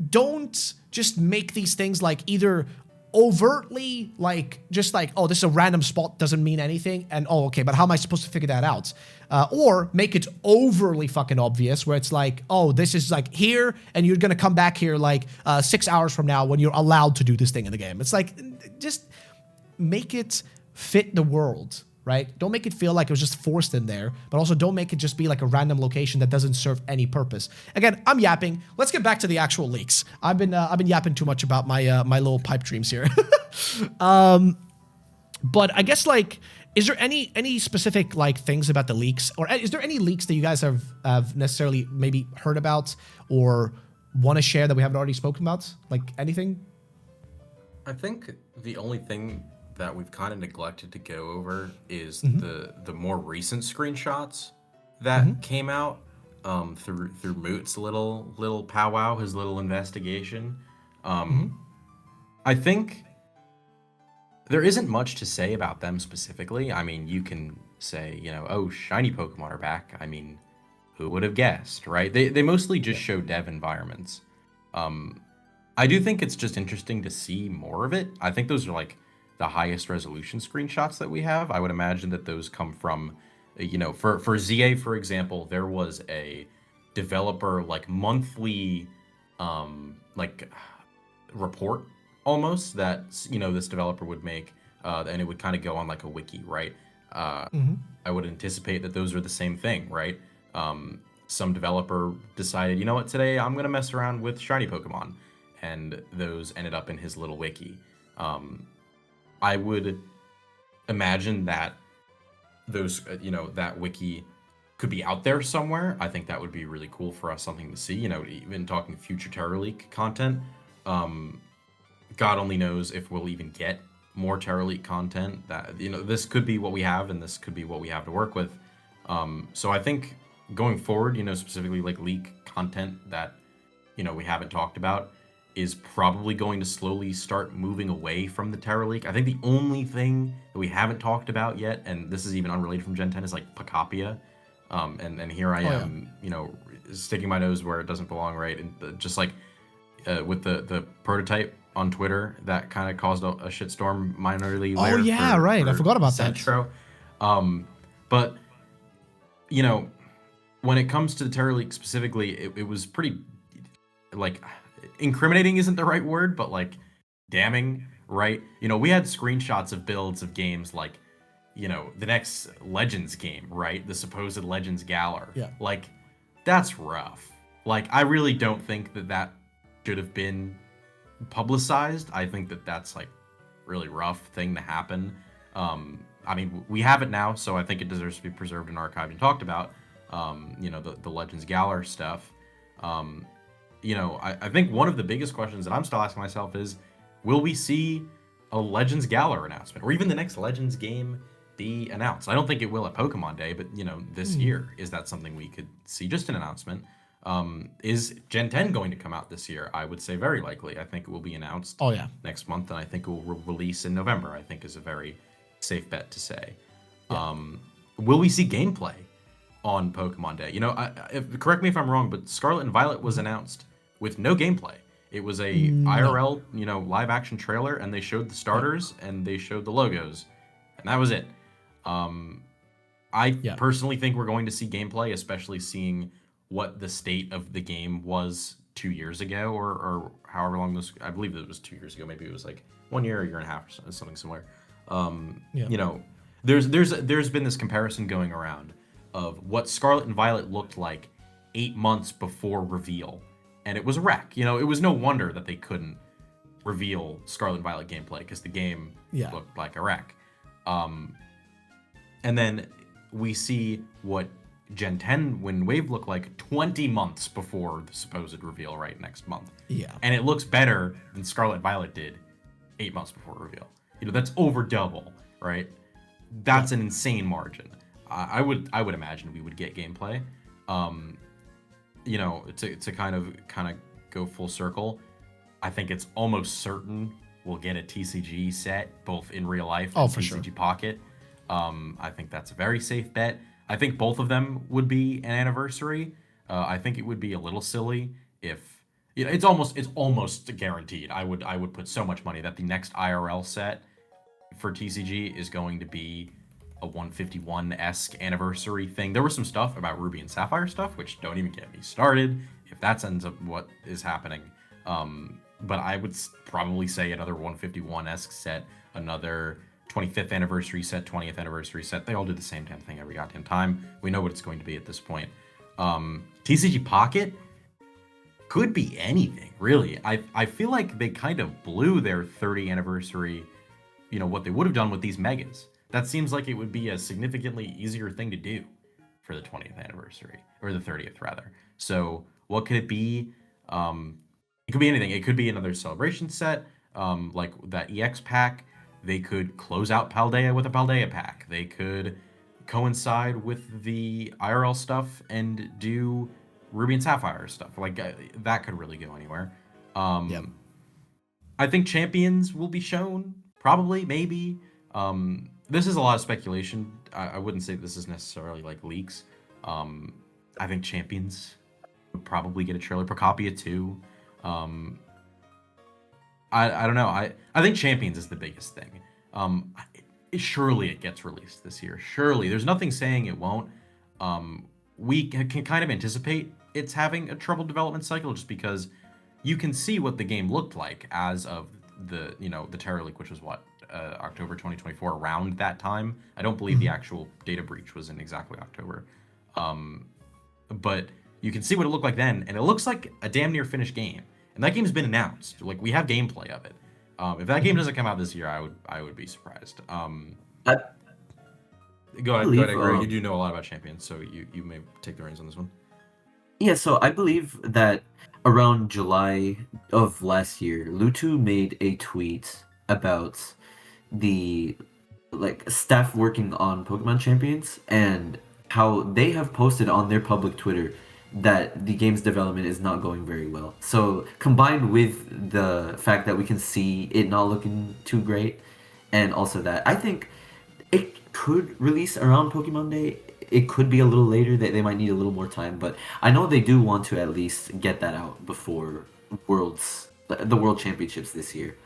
don't just make these things like either overtly like just like, oh, this is a random spot, doesn't mean anything, and oh, okay, but how am I supposed to figure that out? Or make it overly fucking obvious where it's like, oh, this is like here, and you're gonna come back here like 6 hours from now when you're allowed to do this thing in the game. It's like, just make it fit the world, right? Don't make it feel like it was just forced in there, but also don't make it just be like a random location that doesn't serve any purpose. Again, I'm yapping. Let's get back to the actual leaks. I've been yapping too much about my my little pipe dreams here. But I guess like, is there any specific like things about the leaks, or is there any leaks that you guys have necessarily maybe heard about or want to share that we haven't already spoken about? Like anything? I think the only thing that we've kind of neglected to go over is the more recent screenshots that came out through Moot's little powwow, his little investigation. I think there isn't much to say about them specifically. I mean, you can say, you know, oh, shiny Pokemon are back. I mean, who would have guessed, right? They mostly just show dev environments. I do think it's just interesting to see more of it. I think those are like the highest resolution screenshots that we have. I would imagine that those come from, you know, for ZA, for example, there was a developer like monthly like report almost that, you know, this developer would make, and it would kind of go on like a wiki, right? I would anticipate that those are the same thing, right? Some developer decided, you know what, today I'm gonna mess around with shiny Pokemon, and those ended up in his little wiki. I would imagine that those, you know, that wiki could be out there somewhere. I think that would be really cool for us, something to see, you know, even talking future Terra Leak content. God only knows if we'll even get more Terra Leak content. That, you know, this could be what we have, and this could be what we have to work with. So I think going forward, you know, specifically like leak content that, you know, we haven't talked about is probably going to slowly start moving away from the Terra Leak. I think the only thing that we haven't talked about yet, and this is even unrelated from Gen 10, is like Pacapia. And here I am, you know, sticking my nose where it doesn't belong, right? And just like with the prototype on Twitter that kind of caused a shitstorm minorly. Oh yeah, right. I forgot about Centro. But you know, when it comes to the Terra Leak specifically, it was pretty like, incriminating isn't the right word, but like damning, right? You know, we had screenshots of builds of games like, you know, the next Legends game, right? The supposed Legends Galar. Yeah. Like, that's rough. Like, I really don't think that should have been publicized. I think that's like really rough thing to happen. I mean, we have it now, so I think it deserves to be preserved and archived and talked about. You know, the Legends Galar stuff. You know, I think one of the biggest questions that I'm still asking myself is, will we see a Legends Galar announcement, or even the next Legends game be announced? I don't think it will at Pokemon Day, but, you know, this year, is that something we could see, just an announcement? Is Gen 10 going to come out this year? I would say very likely. I think it will be announced next month, and I think it will release in November, I think is a very safe bet to say. Yeah. Will we see gameplay on Pokemon Day? You know, correct me if I'm wrong, but Scarlet and Violet was announced with no gameplay. It was a IRL, you know, live action trailer, and they showed the starters and they showed the logos, and that was it. I personally think we're going to see gameplay, especially seeing what the state of the game was 2 years ago, or however long this, I believe it was 2 years ago. Maybe it was like 1 year or a year and a half or something similar. You know, there's been this comparison going around of what Scarlet and Violet looked like 8 months before reveal, and it was a wreck. You know, it was no wonder that they couldn't reveal Scarlet and Violet gameplay because the game looked like a wreck. And then we see what Gen 10 Wind Wave looked like 20 months before the supposed reveal right next month. Yeah. And it looks better than Scarlet Violet did 8 months before reveal. That's over double, right? That's an insane margin. I would imagine we would get gameplay. To kind of go full circle, I think it's almost certain we'll get a TCG set both in real life and TCG Pocket. I think that's a very safe bet. I think both of them would be an anniversary. I think it would be a little silly if it's almost guaranteed. I would put so much money that the next IRL set for TCG is going to be a 151-esque anniversary thing. There was some stuff about Ruby and Sapphire stuff, which don't even get me started if that ends up what is happening. But I would probably say another 151-esque set, another 25th anniversary set, 20th anniversary set. They all do the same damn thing every goddamn time. We know what it's going to be at this point. TCG Pocket could be anything, really. I feel like they kind of blew their 30th anniversary, what they would have done with these megas. That seems like it would be a significantly easier thing to do for the 20th anniversary, or the 30th rather. So what could it be? It could be anything. It could be another celebration set, like that EX pack. They could close out Paldea with a Paldea pack. They could coincide with the IRL stuff and do Ruby and Sapphire stuff. Like that could really go anywhere. I think Champions will be shown, probably, maybe. This is a lot of speculation. I wouldn't say this is necessarily like leaks. I think Champions would probably get a trailer. Procopia too. I don't know. I think Champions is the biggest thing. Surely it gets released this year. Surely. There's nothing saying it won't. We can kind of anticipate it's having a troubled development cycle just because you can see what the game looked like as of the Terror Leak, which was October 2024, around that time. I don't believe the actual data breach was in exactly October. But you can see what it looked like then, and it looks like a damn near finished game. And that game's been announced. Like, we have gameplay of it. If that game doesn't come out this year, I would be surprised. Go ahead, Greg. You do know a lot about Champions, so you may take the reins on this one. Yeah, so I believe that around July of last year, Lutu made a tweet about the staff working on Pokemon Champions and how they have posted on their public Twitter that the game's development is not going very well. So combined with the fact that we can see it not looking too great, and also that I think it could release around Pokemon Day. It could be a little later. They might need a little more time, but I know they do want to at least get that out before the World Championships this year,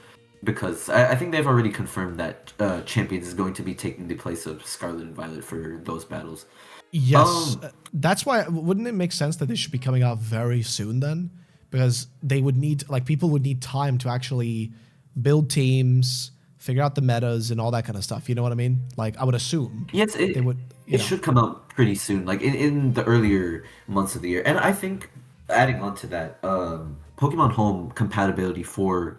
because I think they've already confirmed that Champions is going to be taking the place of Scarlet and Violet for those battles. Yes, that's why. Wouldn't it make sense that they should be coming out very soon then? Because they would need, people would need time to actually build teams, figure out the metas, and all that kind of stuff. You know what I mean? I would assume. Yes, they would. It should come out pretty soon, in the earlier months of the year. And I think, adding on to that, Pokemon Home compatibility for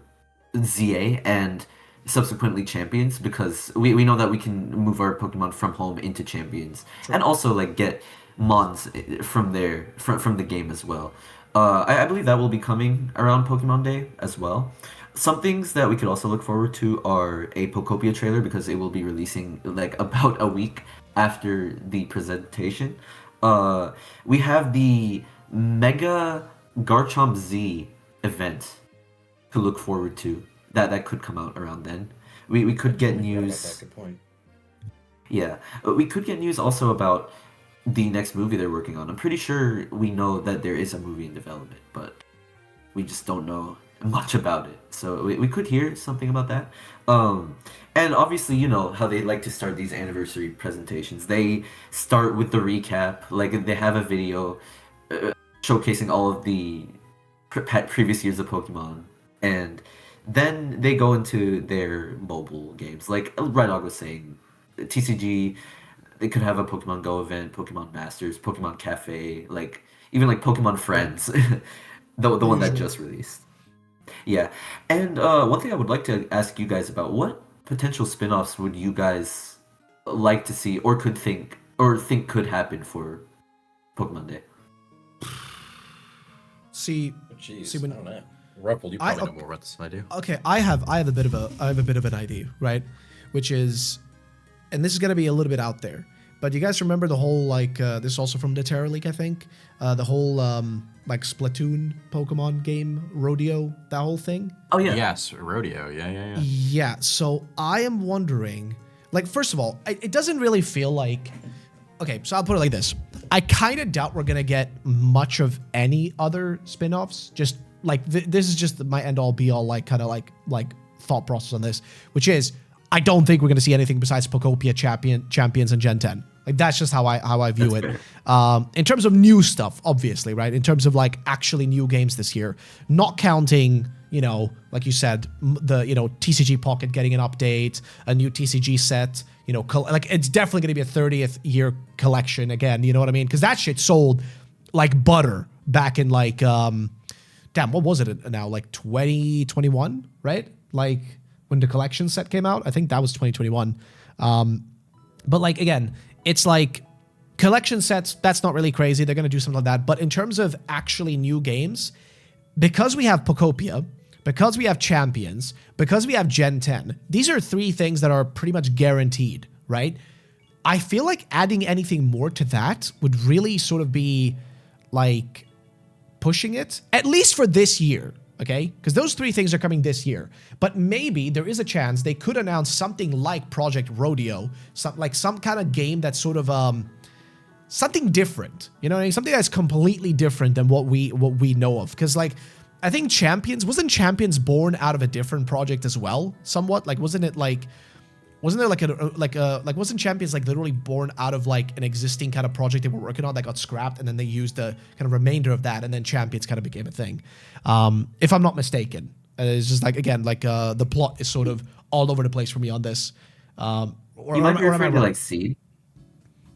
ZA and subsequently Champions, because we know that we can move our Pokemon from Home into Champions, and also get Mons from there from the game as well. I believe that will be coming around Pokemon Day as well. Some things that we could also look forward to are a Pokopia trailer, because it will be releasing about a week after the presentation. We have the Mega Garchomp Z event to look forward to. That could come out around then. We could get news. That's a good point. Yeah, we could get news also about the next movie they're working on. I'm pretty sure we know that there is a movie in development, but we just don't know much about it. So we could hear something about that. And obviously, you know how they like to start these anniversary presentations. They start with the recap, they have a video showcasing all of the previous years of Pokemon, and then they go into their mobile games. Like Red Dog was saying, TCG, they could have a Pokemon Go event, Pokemon Masters, Pokemon Cafe, even Pokemon Friends, the one that just released. Yeah. And one thing I would like to ask you guys about, what potential spin-offs would you guys like to see or think could happen for Pokemon Day? See, Jeez, see when I don't know. Ruffle, you probably know more about this than I do. okay, I have a bit of an idea, right? Which is, and this is gonna be a little bit out there, but you guys remember the whole like this is also from the Terra League, I think, the whole like Splatoon Pokemon game rodeo, that whole thing. Oh yeah. Yes, rodeo. Yeah. Yeah. So I am wondering, like, first of all, it doesn't really feel like. Okay, so I'll put it like this. I kind of doubt we're gonna get much of any other spin-offs. Just like this is just my end-all be-all, like kind of like thought process on this, which is I don't think we're gonna see anything besides Pokopia Champions and Gen 10. Like that's just how I view it. In terms of new stuff, obviously, right? In terms of like actually new games this year, not counting, you know, like you said, the TCG Pocket getting an update, a new TCG set. You know, like it's definitely going to be a 30th year collection again. You know what I mean? Because that shit sold like butter back in like, damn, what was it now? Like 2021, right? Like when the collection set came out. I think that was 2021. But like, again, it's like collection sets, that's not really crazy. They're going to do something like that. But in terms of actually new games, because we have Pokopia, because we have Champions, because we have Gen 10, these are three things that are pretty much guaranteed, right? I feel like adding anything more to that would really sort of be like pushing it, at least for this year, okay? Because those three things are coming this year. But maybe there is a chance they could announce something like Project Rodeo, some kind of game that's sort of something different, you know what I mean? Something that's completely different than what we know of. Because like, I think wasn't Champions born out of a different project as well, somewhat? Like, wasn't Champions like literally born out of like an existing kind of project they were working on that got scrapped, and then they used the kind of remainder of that, and then Champions kind of became a thing, if I'm not mistaken. It's just like, again, like the plot is sort of all over the place for me on this. You might be referring to like Seed,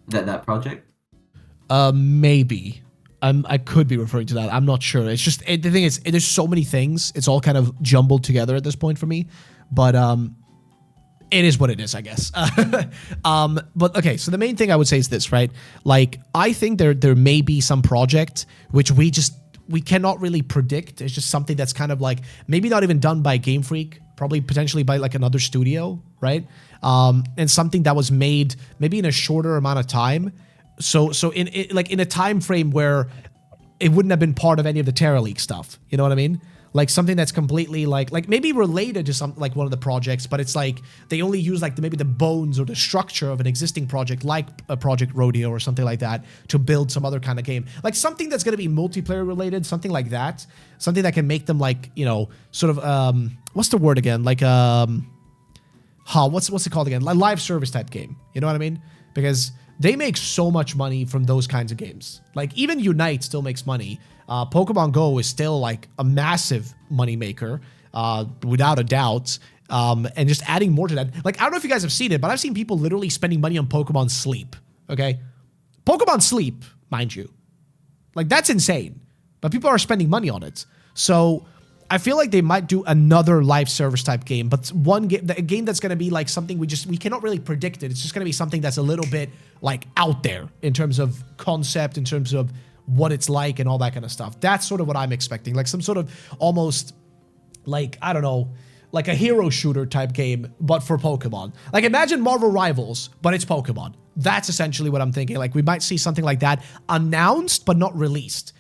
that project. Maybe. I could be referring to that. I'm not sure. It's just the thing is, there's so many things. It's all kind of jumbled together at this point for me. But it is what it is, I guess. But okay, so the main thing I would say is this, right? Like, I think there may be some project which we cannot really predict. It's just something that's kind of like maybe not even done by Game Freak, probably potentially by like another studio, right? And something that was made maybe in a shorter amount of time. So in a time frame where it wouldn't have been part of any of the Terra League stuff. You know what I mean? Like something that's completely like maybe related to some like one of the projects, but it's like they only use like maybe the bones or the structure of an existing project, like a Project Rodeo or something like that, to build some other kind of game. Like something that's going to be multiplayer related, something like that. Something that can make them like, you know, sort of what's the word again? Like what's it called again? Like live service type game. You know what I mean? Because they make so much money from those kinds of games. Like, even Unite still makes money. Pokemon Go is still, like, a massive money maker, without a doubt. And just adding more to that. Like, I don't know if you guys have seen it, but I've seen people literally spending money on Pokemon Sleep, okay? Pokemon Sleep, mind you. Like, that's insane. But people are spending money on it. So I feel like they might do another live service type game, but a game that's going to be like something we cannot really predict it. It's just going to be something that's a little bit like out there in terms of concept, in terms of what it's like and all that kind of stuff. That's sort of what I'm expecting. Like some sort of almost like, I don't know, like a hero shooter type game, but for Pokemon. Like imagine Marvel Rivals, but it's Pokemon. That's essentially what I'm thinking. Like we might see something like that announced, but not released.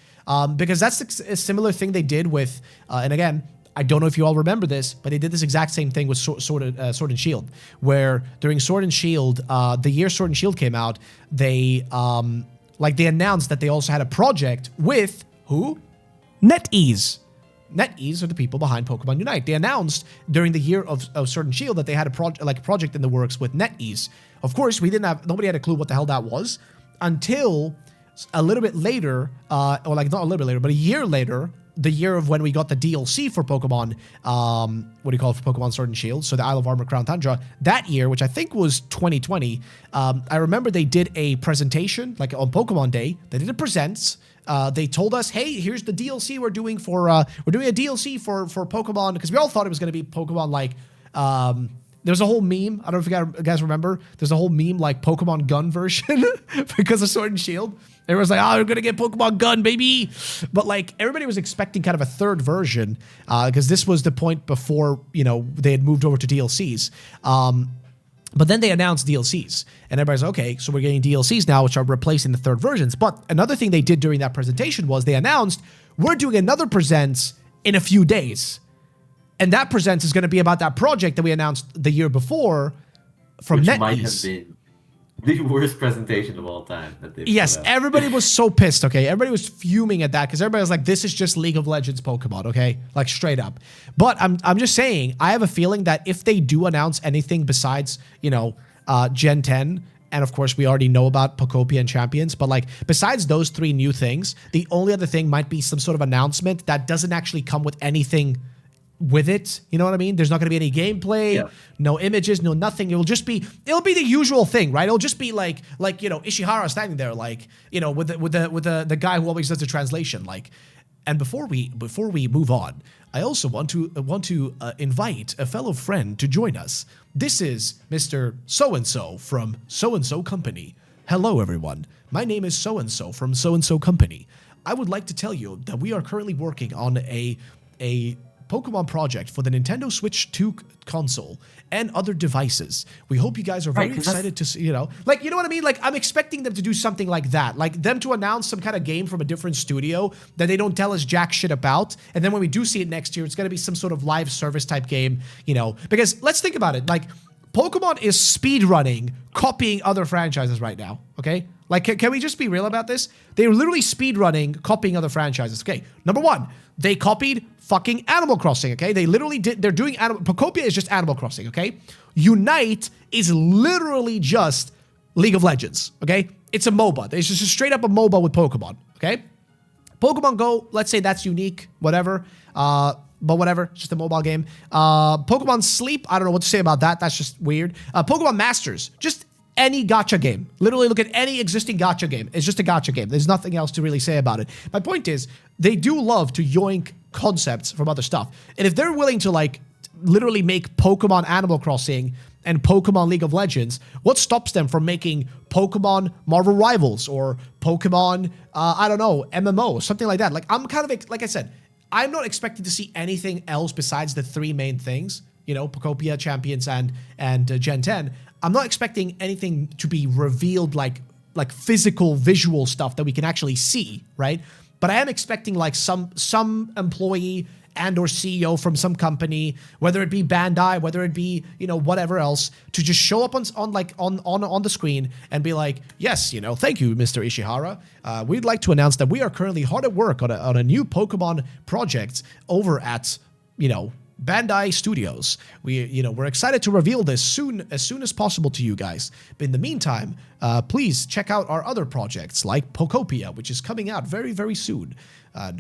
Because that's a similar thing they did with, and again, I don't know if you all remember this, but they did this exact same thing with Sword and Shield, where during Sword and Shield, the year Sword and Shield came out, they announced that they also had a project with who? NetEase. NetEase are the people behind Pokemon Unite. They announced during the year of Sword and Shield that they had a project in the works with NetEase. Of course, nobody had a clue what the hell that was until a little bit later, or like not a little bit later, but a year later, the year of when we got the DLC for Pokemon, what do you call it, for Pokemon Sword and Shield, so the Isle of Armor Crown Tundra, that year, which I think was 2020, I remember they did a presentation, like on Pokemon Day, they did a presents. They told us, hey, here's the DLC we're doing for, we're doing a DLC for Pokemon, because we all thought it was going to be Pokemon like, there's a whole meme, I don't know if you guys remember, there's a whole meme like Pokemon Gun version because of Sword and Shield. Everyone's like, oh, we're going to get Pokemon Gun, baby. But like everybody was expecting kind of a third version because this was the point before, you know, they had moved over to DLCs. But then they announced DLCs and everybody's like, okay, so we're getting DLCs now, which are replacing the third versions. But another thing they did during that presentation was they announced we're doing another presents in a few days. And that presents is going to be about that project that we announced the year before from NetEase. Which might have been the worst presentation of all time. That they've Yes, put out. everybody was so pissed, okay? Everybody was fuming at that because everybody was like, this is just League of Legends Pokemon, okay? Like, straight up. But I'm just saying, I have a feeling that if they do announce anything besides, you know, Gen 10, and of course, we already know about Pokopia and Champions, but like, besides those three new things, the only other thing might be some sort of announcement that doesn't actually come with anything with it, you know what I mean? There's not going to be any gameplay, no images, no nothing. It'll be the usual thing, right? It'll just be like you know, Ishihara standing there, like, you know, with the guy who always does the translation, like. And before we move on, I also want to invite a fellow friend to join us. This is Mr. So and So from So and So Company. Hello, everyone. My name is So and So from So and So Company. I would like to tell you that we are currently working on a Pokemon project for the Nintendo Switch 2 console and other devices. We hope you guys are very excited to see, you know, like, you know what I mean? Like, I'm expecting them to do something like that, like them to announce some kind of game from a different studio that they don't tell us jack shit about. And then when we do see it next year, it's going to be some sort of live service type game, you know, because let's think about it. Like, Pokemon is speedrunning, copying other franchises right now, okay? Like, can we just be real about this? They're literally speedrunning, copying other franchises. Okay, number one, they copied fucking Animal Crossing, okay? They literally did, they're doing, Pokopia is just Animal Crossing, okay? Unite is literally just League of Legends, okay? It's a MOBA. It's just straight up a MOBA with Pokemon, okay? Pokemon Go, let's say that's unique, whatever. But whatever, it's just a mobile game. Pokemon Sleep, I don't know what to say about that. That's just weird. Pokemon Masters, just any gacha game. Literally look at any existing gacha game. It's just a gacha game. There's nothing else to really say about it. My point is, they do love to yoink concepts from other stuff. And if they're willing to, like, literally make Pokemon Animal Crossing and Pokemon League of Legends, what stops them from making Pokemon Marvel Rivals or Pokemon, I don't know, MMO, something like that? Like, I'm kind of, like I said, I'm not expecting to see anything else besides the three main things, you know, Pokopia, Champions, and Gen 10. I'm not expecting anything to be revealed like physical, visual stuff that we can actually see, right? But I am expecting like some employee and or CEO from some company, whether it be Bandai, whether it be, you know, whatever else, to just show up on the screen and be like, yes, you know, thank you, Mr. Ishihara. We'd like to announce that we are currently hard at work on a new Pokemon project over at, you know, Bandai Studios. We're excited to reveal this as soon as possible to you guys. But in the meantime, please check out our other projects like Pokopia, which is coming out very, very soon.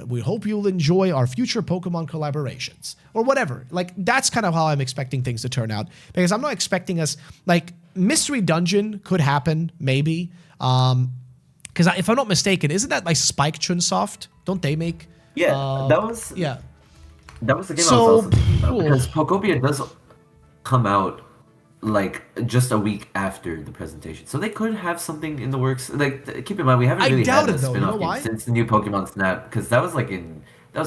We hope you'll enjoy our future Pokemon collaborations or whatever. Like, that's kind of how I'm expecting things to turn out, because I'm not expecting us, like, Mystery Dungeon could happen, maybe. Because if I'm not mistaken, isn't that like Spike Chunsoft? Don't they make? Yeah, that was. Yeah. That was the game I was also thinking about, because Pokopia does come out like just a week after the presentation, so they could have something in the works. Like, keep in mind, we haven't really had a spin-off game since the new Pokemon Snap, because that was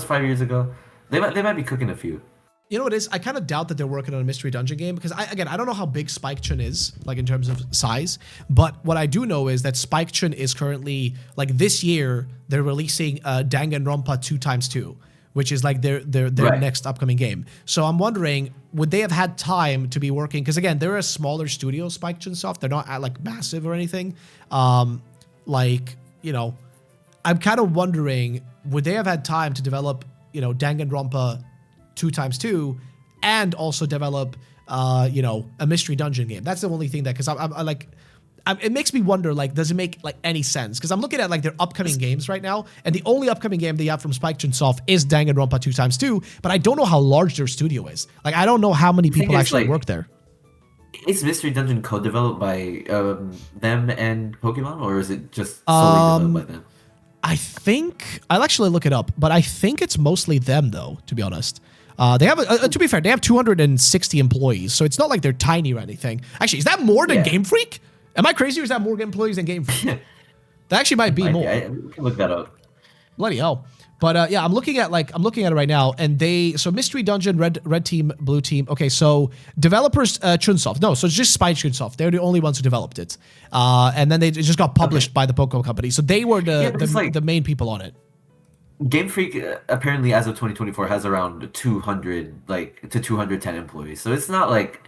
5 years ago. They might be cooking a few. You know what it is? I kind of doubt that they're working on a Mystery Dungeon game, because I don't know how big Spike Chun is, like in terms of size, but what I do know is that Spike Chun is currently, like, this year they're releasing Danganronpa 2x2. Which is like their right. Next upcoming game. So I'm wondering, would they have had time to be working? Because again, they're a smaller studio, Spike Chunsoft. They're not like massive or anything. Like, you know, I'm kind of wondering, would they have had time to develop, you know, Danganronpa 2x2 and also develop, you know, a Mystery Dungeon game? That's the only thing that, because I'm like, it makes me wonder, like, does it make like any sense? Because I'm looking at like their upcoming games right now, and the only upcoming game they have from Spike Chunsoft is Danganronpa 2x2, but I don't know how large their studio is. Like, I don't know how many people actually like, work there. Is Mystery Dungeon co-developed by them and Pokemon, or is it just solely developed by them? I think I'll actually look it up, but I think it's mostly them, though. To be honest, they have to be fair, they have 260 employees, so it's not like they're tiny or anything. Actually, is that more than Game Freak? Am I crazy, or is that more employees than Game Freak? That actually might be more. I can look that up. Bloody hell. But yeah, I'm looking at it right now, and so Mystery Dungeon, red team, blue team. Okay, so developers Chunsoft. No, so it's just Spike Chunsoft. They're the only ones who developed it, and then it just got published by the Pokemon Company. So they were the main people on it. Game Freak apparently, as of 2024, has around 200 to 210 employees. So it's not like,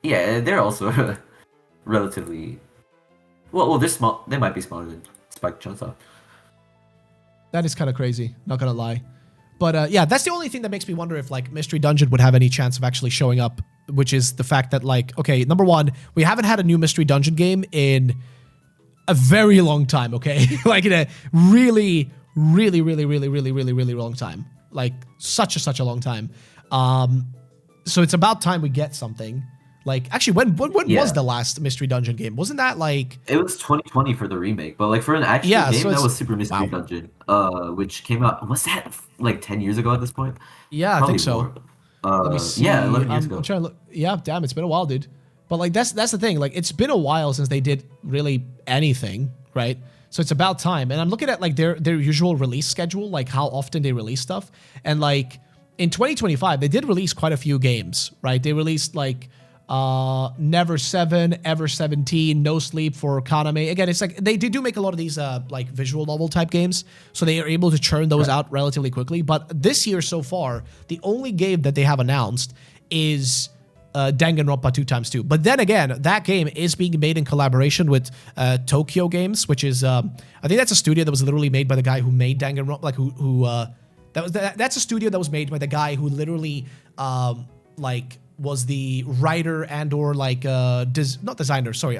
they're also relatively well. They're small. They might be smaller than Spike Chunsoft. That is kind of crazy, not gonna lie. But yeah, that's the only thing that makes me wonder if like Mystery Dungeon would have any chance of actually showing up, which is the fact that like, okay, number one, we haven't had a new Mystery Dungeon game in a very long time, okay? Like in a really long time. Like such a long time. So it's about time we get something. Like, actually, when was the last Mystery Dungeon game? Wasn't that like... It was 2020 for the remake, but like for an actual game, that was Super Mystery Dungeon, which came out, was that like 10 years ago at this point? Yeah, Probably I think so. Let me see. 11 years ago. I'm trying to look. Yeah, damn, it's been a while, dude. But like, that's the thing. Like, it's been a while since they did really anything, right? So it's about time. And I'm looking at like their usual release schedule, like how often they release stuff. And like in 2025, they did release quite a few games, right? They released like Never 7, Ever 17, No Sleep for Kaname. Again, it's like they do make a lot of these like visual novel type games, so they are able to churn those out relatively quickly. But this year so far, the only game that they have announced is Danganronpa 2x2. But then again, that game is being made in collaboration with Tokyo Games, which is I think that's a studio that was literally made by the guy who made Danganronpa, like that's a studio that was made by the guy who literally like was the writer and or like not designer, sorry,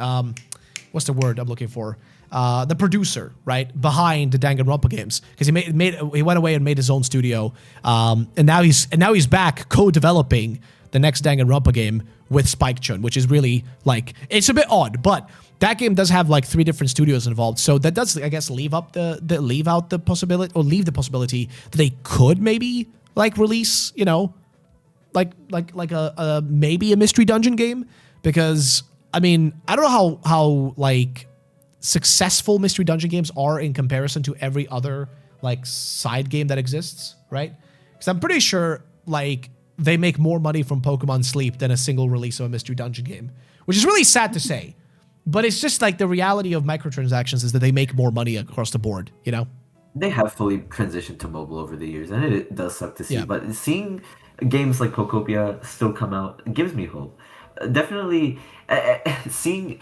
what's the word I'm looking for? The producer, right, behind the Danganronpa games, because he went away and made his own studio, and now he's back co-developing the next Danganronpa game with Spike Chun, which is really like, it's a bit odd, but that game does have like 3 different studios involved, so that does, I guess, leave the possibility that they could maybe like release, you know, like a maybe a Mystery Dungeon game, because I mean, I don't know how like successful Mystery Dungeon games are in comparison to every other like side game that exists, right? Because I'm pretty sure like they make more money from Pokemon Sleep than a single release of a Mystery Dungeon game, which is really sad to say, but it's just like the reality of microtransactions is that they make more money across the board, you know? They have fully transitioned to mobile over the years, and it does suck to see, Yeah. but seeing games like Pokopia still come out gives me hope. Definitely seeing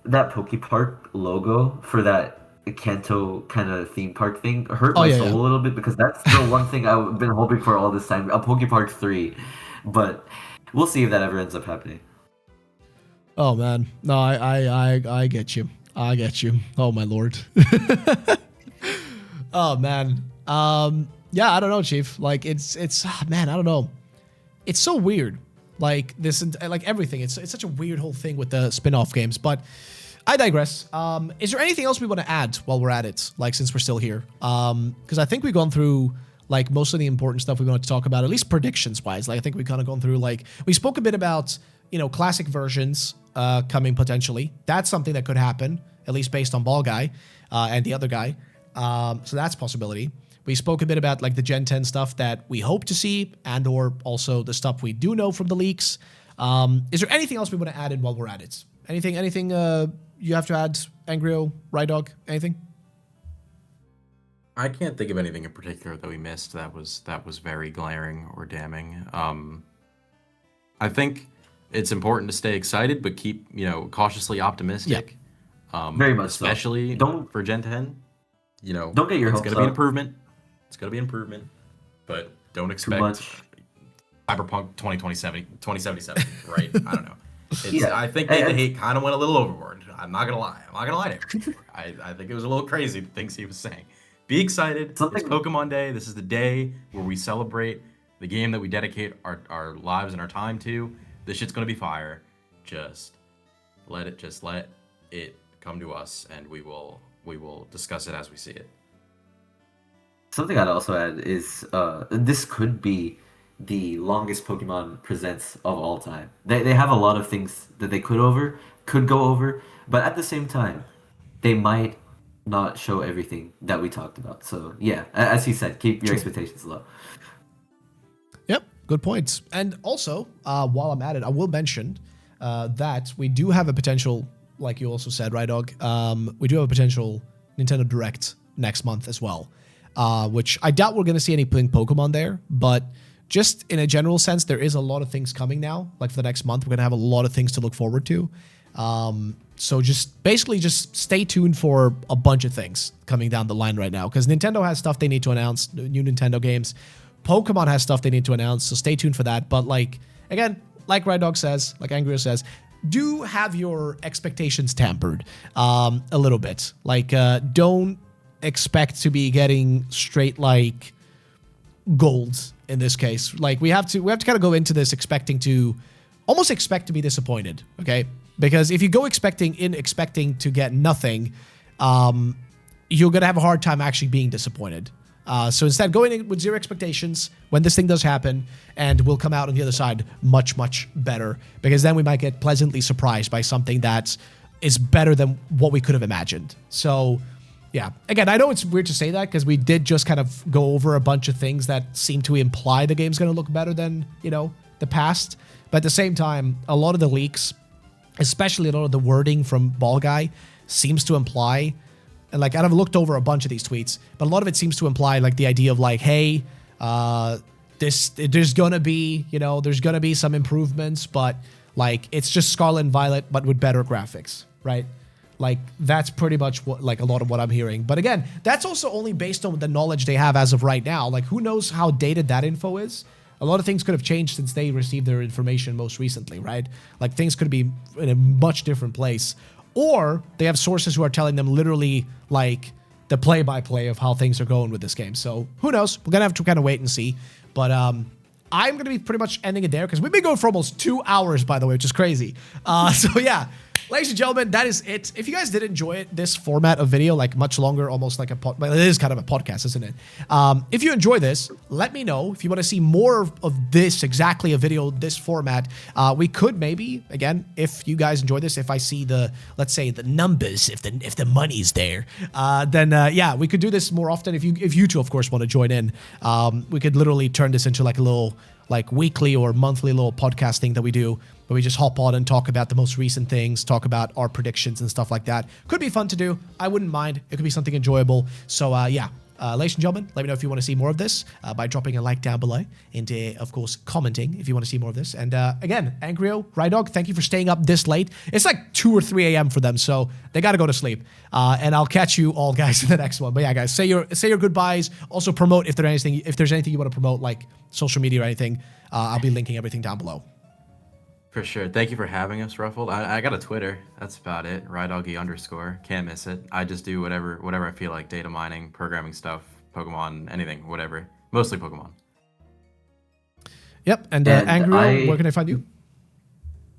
that Poke Park logo for that Kanto kind of theme park thing hurt my soul a little bit, because that's the one thing I've been hoping for all this time, a Poke Park 3, but we'll see if that ever ends up happening. Oh man, no, I get you. I get you. Oh my lord. Oh man. Yeah, I don't know, Chief. Like it's man, I don't know. It's so weird. Like this, like everything. It's such a weird whole thing with the spin-off games. But I digress. Is there anything else we want to add while we're at it? Like since we're still here, because I think we've gone through like most of the important stuff we wanted to talk about, at least predictions wise. Like I think we kind of gone through, like we spoke a bit about, you know, classic versions coming potentially. That's something that could happen, at least based on Ball Guy and the other guy. So that's a possibility. We spoke a bit about like the Gen 10 stuff that we hope to see, and or also the stuff we do know from the leaks. Is there anything else we want to add in while we're at it? Anything you have to add, Angrio, Rydog, anything? I can't think of anything in particular that we missed that was very glaring or damning. I think it's important to stay excited, but keep, you know, cautiously optimistic. Yeah. Very much especially so. for Gen 10. You know, don't get your hopes up. It's gonna be an improvement. It's gonna be an improvement, but don't expect Cyberpunk 2077, right? I don't know. I think the hate kind of went a little overboard. I'm not gonna lie. To you. I think it was a little crazy, the things he was saying. Be excited. It's Pokemon Day. This is the day where we celebrate the game that we dedicate our lives and our time to. This shit's gonna be fire. Just let it come to us, and we will discuss it as we see it. Something I'd also add is this could be the longest Pokemon Presents of all time. They have a lot of things that they could go over, but at the same time, they might not show everything that we talked about. So yeah, as he said, keep your expectations low. Yep, good points. And also, while I'm at it, I will mention that we do have a potential, like you also said, right, Dog? We do have a potential Nintendo Direct next month as well, which I doubt we're going to see anything Pokemon there, but just in a general sense, there is a lot of things coming now. Like for the next month, we're going to have a lot of things to look forward to. So just basically just stay tuned for a bunch of things coming down the line right now, because Nintendo has stuff they need to announce, new Nintendo games. Pokemon has stuff they need to announce, so stay tuned for that. But like, again, like Red Dog says, like Angrio says, do have your expectations tempered a little bit. Like, don't expect to be getting straight like gold in this case. Like we have to kind of go into this expecting to be disappointed, okay? Because if you go expecting to get nothing, you're gonna have a hard time actually being disappointed. So instead, going in with zero expectations when this thing does happen, and we'll come out on the other side much, much better, because then we might get pleasantly surprised by something that is better than what we could have imagined. So yeah, again, I know it's weird to say that because we did just kind of go over a bunch of things that seem to imply the game's going to look better than, you know, the past. But at the same time, a lot of the leaks, especially a lot of the wording from Ball Guy, seems to imply, and like I've looked over a bunch of these tweets, but a lot of it seems to imply like the idea of like, hey, there's gonna be, you know, there's gonna be some improvements, but like it's just Scarlet and Violet, but with better graphics, right? Like that's pretty much what, like a lot of what I'm hearing. But again, that's also only based on the knowledge they have as of right now. Like who knows how dated that info is? A lot of things could have changed since they received their information most recently, right? Like things could be in a much different place. Or they have sources who are telling them literally like the play-by-play of how things are going with this game. So who knows? We're going to have to kind of wait and see. But I'm going to be pretty much ending it there because we've been going for almost 2 hours, by the way, which is crazy. So yeah, ladies and gentlemen, that is it. If you guys did enjoy it, this format of video, like much longer, almost like well, it is kind of a podcast, isn't it? If you enjoy this, let me know. If you want to see more of this, exactly a video, this format, we could maybe, again, if you guys enjoy this, if I see the, let's say the numbers, if the money's there, then yeah, we could do this more often. If you two, of course, want to join in, we could literally turn this into like a little, like weekly or monthly little podcast thing that we do, where we just hop on and talk about the most recent things, talk about our predictions and stuff like that. Could be fun to do. I wouldn't mind. It could be something enjoyable. So yeah, ladies and gentlemen, let me know if you want to see more of this by dropping a like down below and of course commenting if you want to see more of this. And again, Angrio, Rydog, thank you for staying up this late. It's like 2 or 3 a.m. for them, so they got to go to sleep. And I'll catch you all guys in the next one. But yeah, guys, say your goodbyes. Also promote if there's anything you want to promote, like social media or anything. I'll be linking everything down below. For sure. Thank you for having us, Ruffled. I got a Twitter. That's about it. Rydoggy_. Can't miss it. I just do whatever I feel like. Data mining, programming stuff, Pokemon, anything, whatever. Mostly Pokemon. Yep. And Angrio, where can I find you?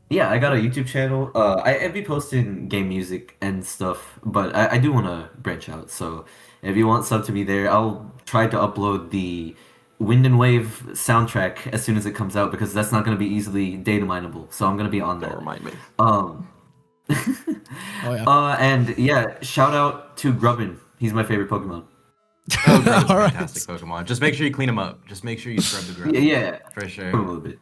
Yeah, I got a YouTube channel. I'd be posting game music and stuff, but I do want to branch out. So if you want stuff to be there, I'll try to upload the Wind and Wave soundtrack as soon as it comes out, because that's not going to be easily data mineable. So I'm going to be on that. Don't remind me. Oh, yeah. And yeah, shout out to Grubbin. He's my favorite Pokemon. Oh, Grubbin's fantastic Pokemon. Just make sure you clean him up. Just make sure you scrub the ground. Yeah, for sure. A little bit.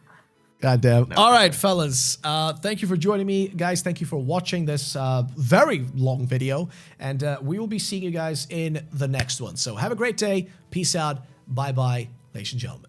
Goddamn. All right, fellas. Thank you for joining me, guys. Thank you for watching this very long video, and we will be seeing you guys in the next one. So have a great day. Peace out. Bye-bye, ladies and gentlemen.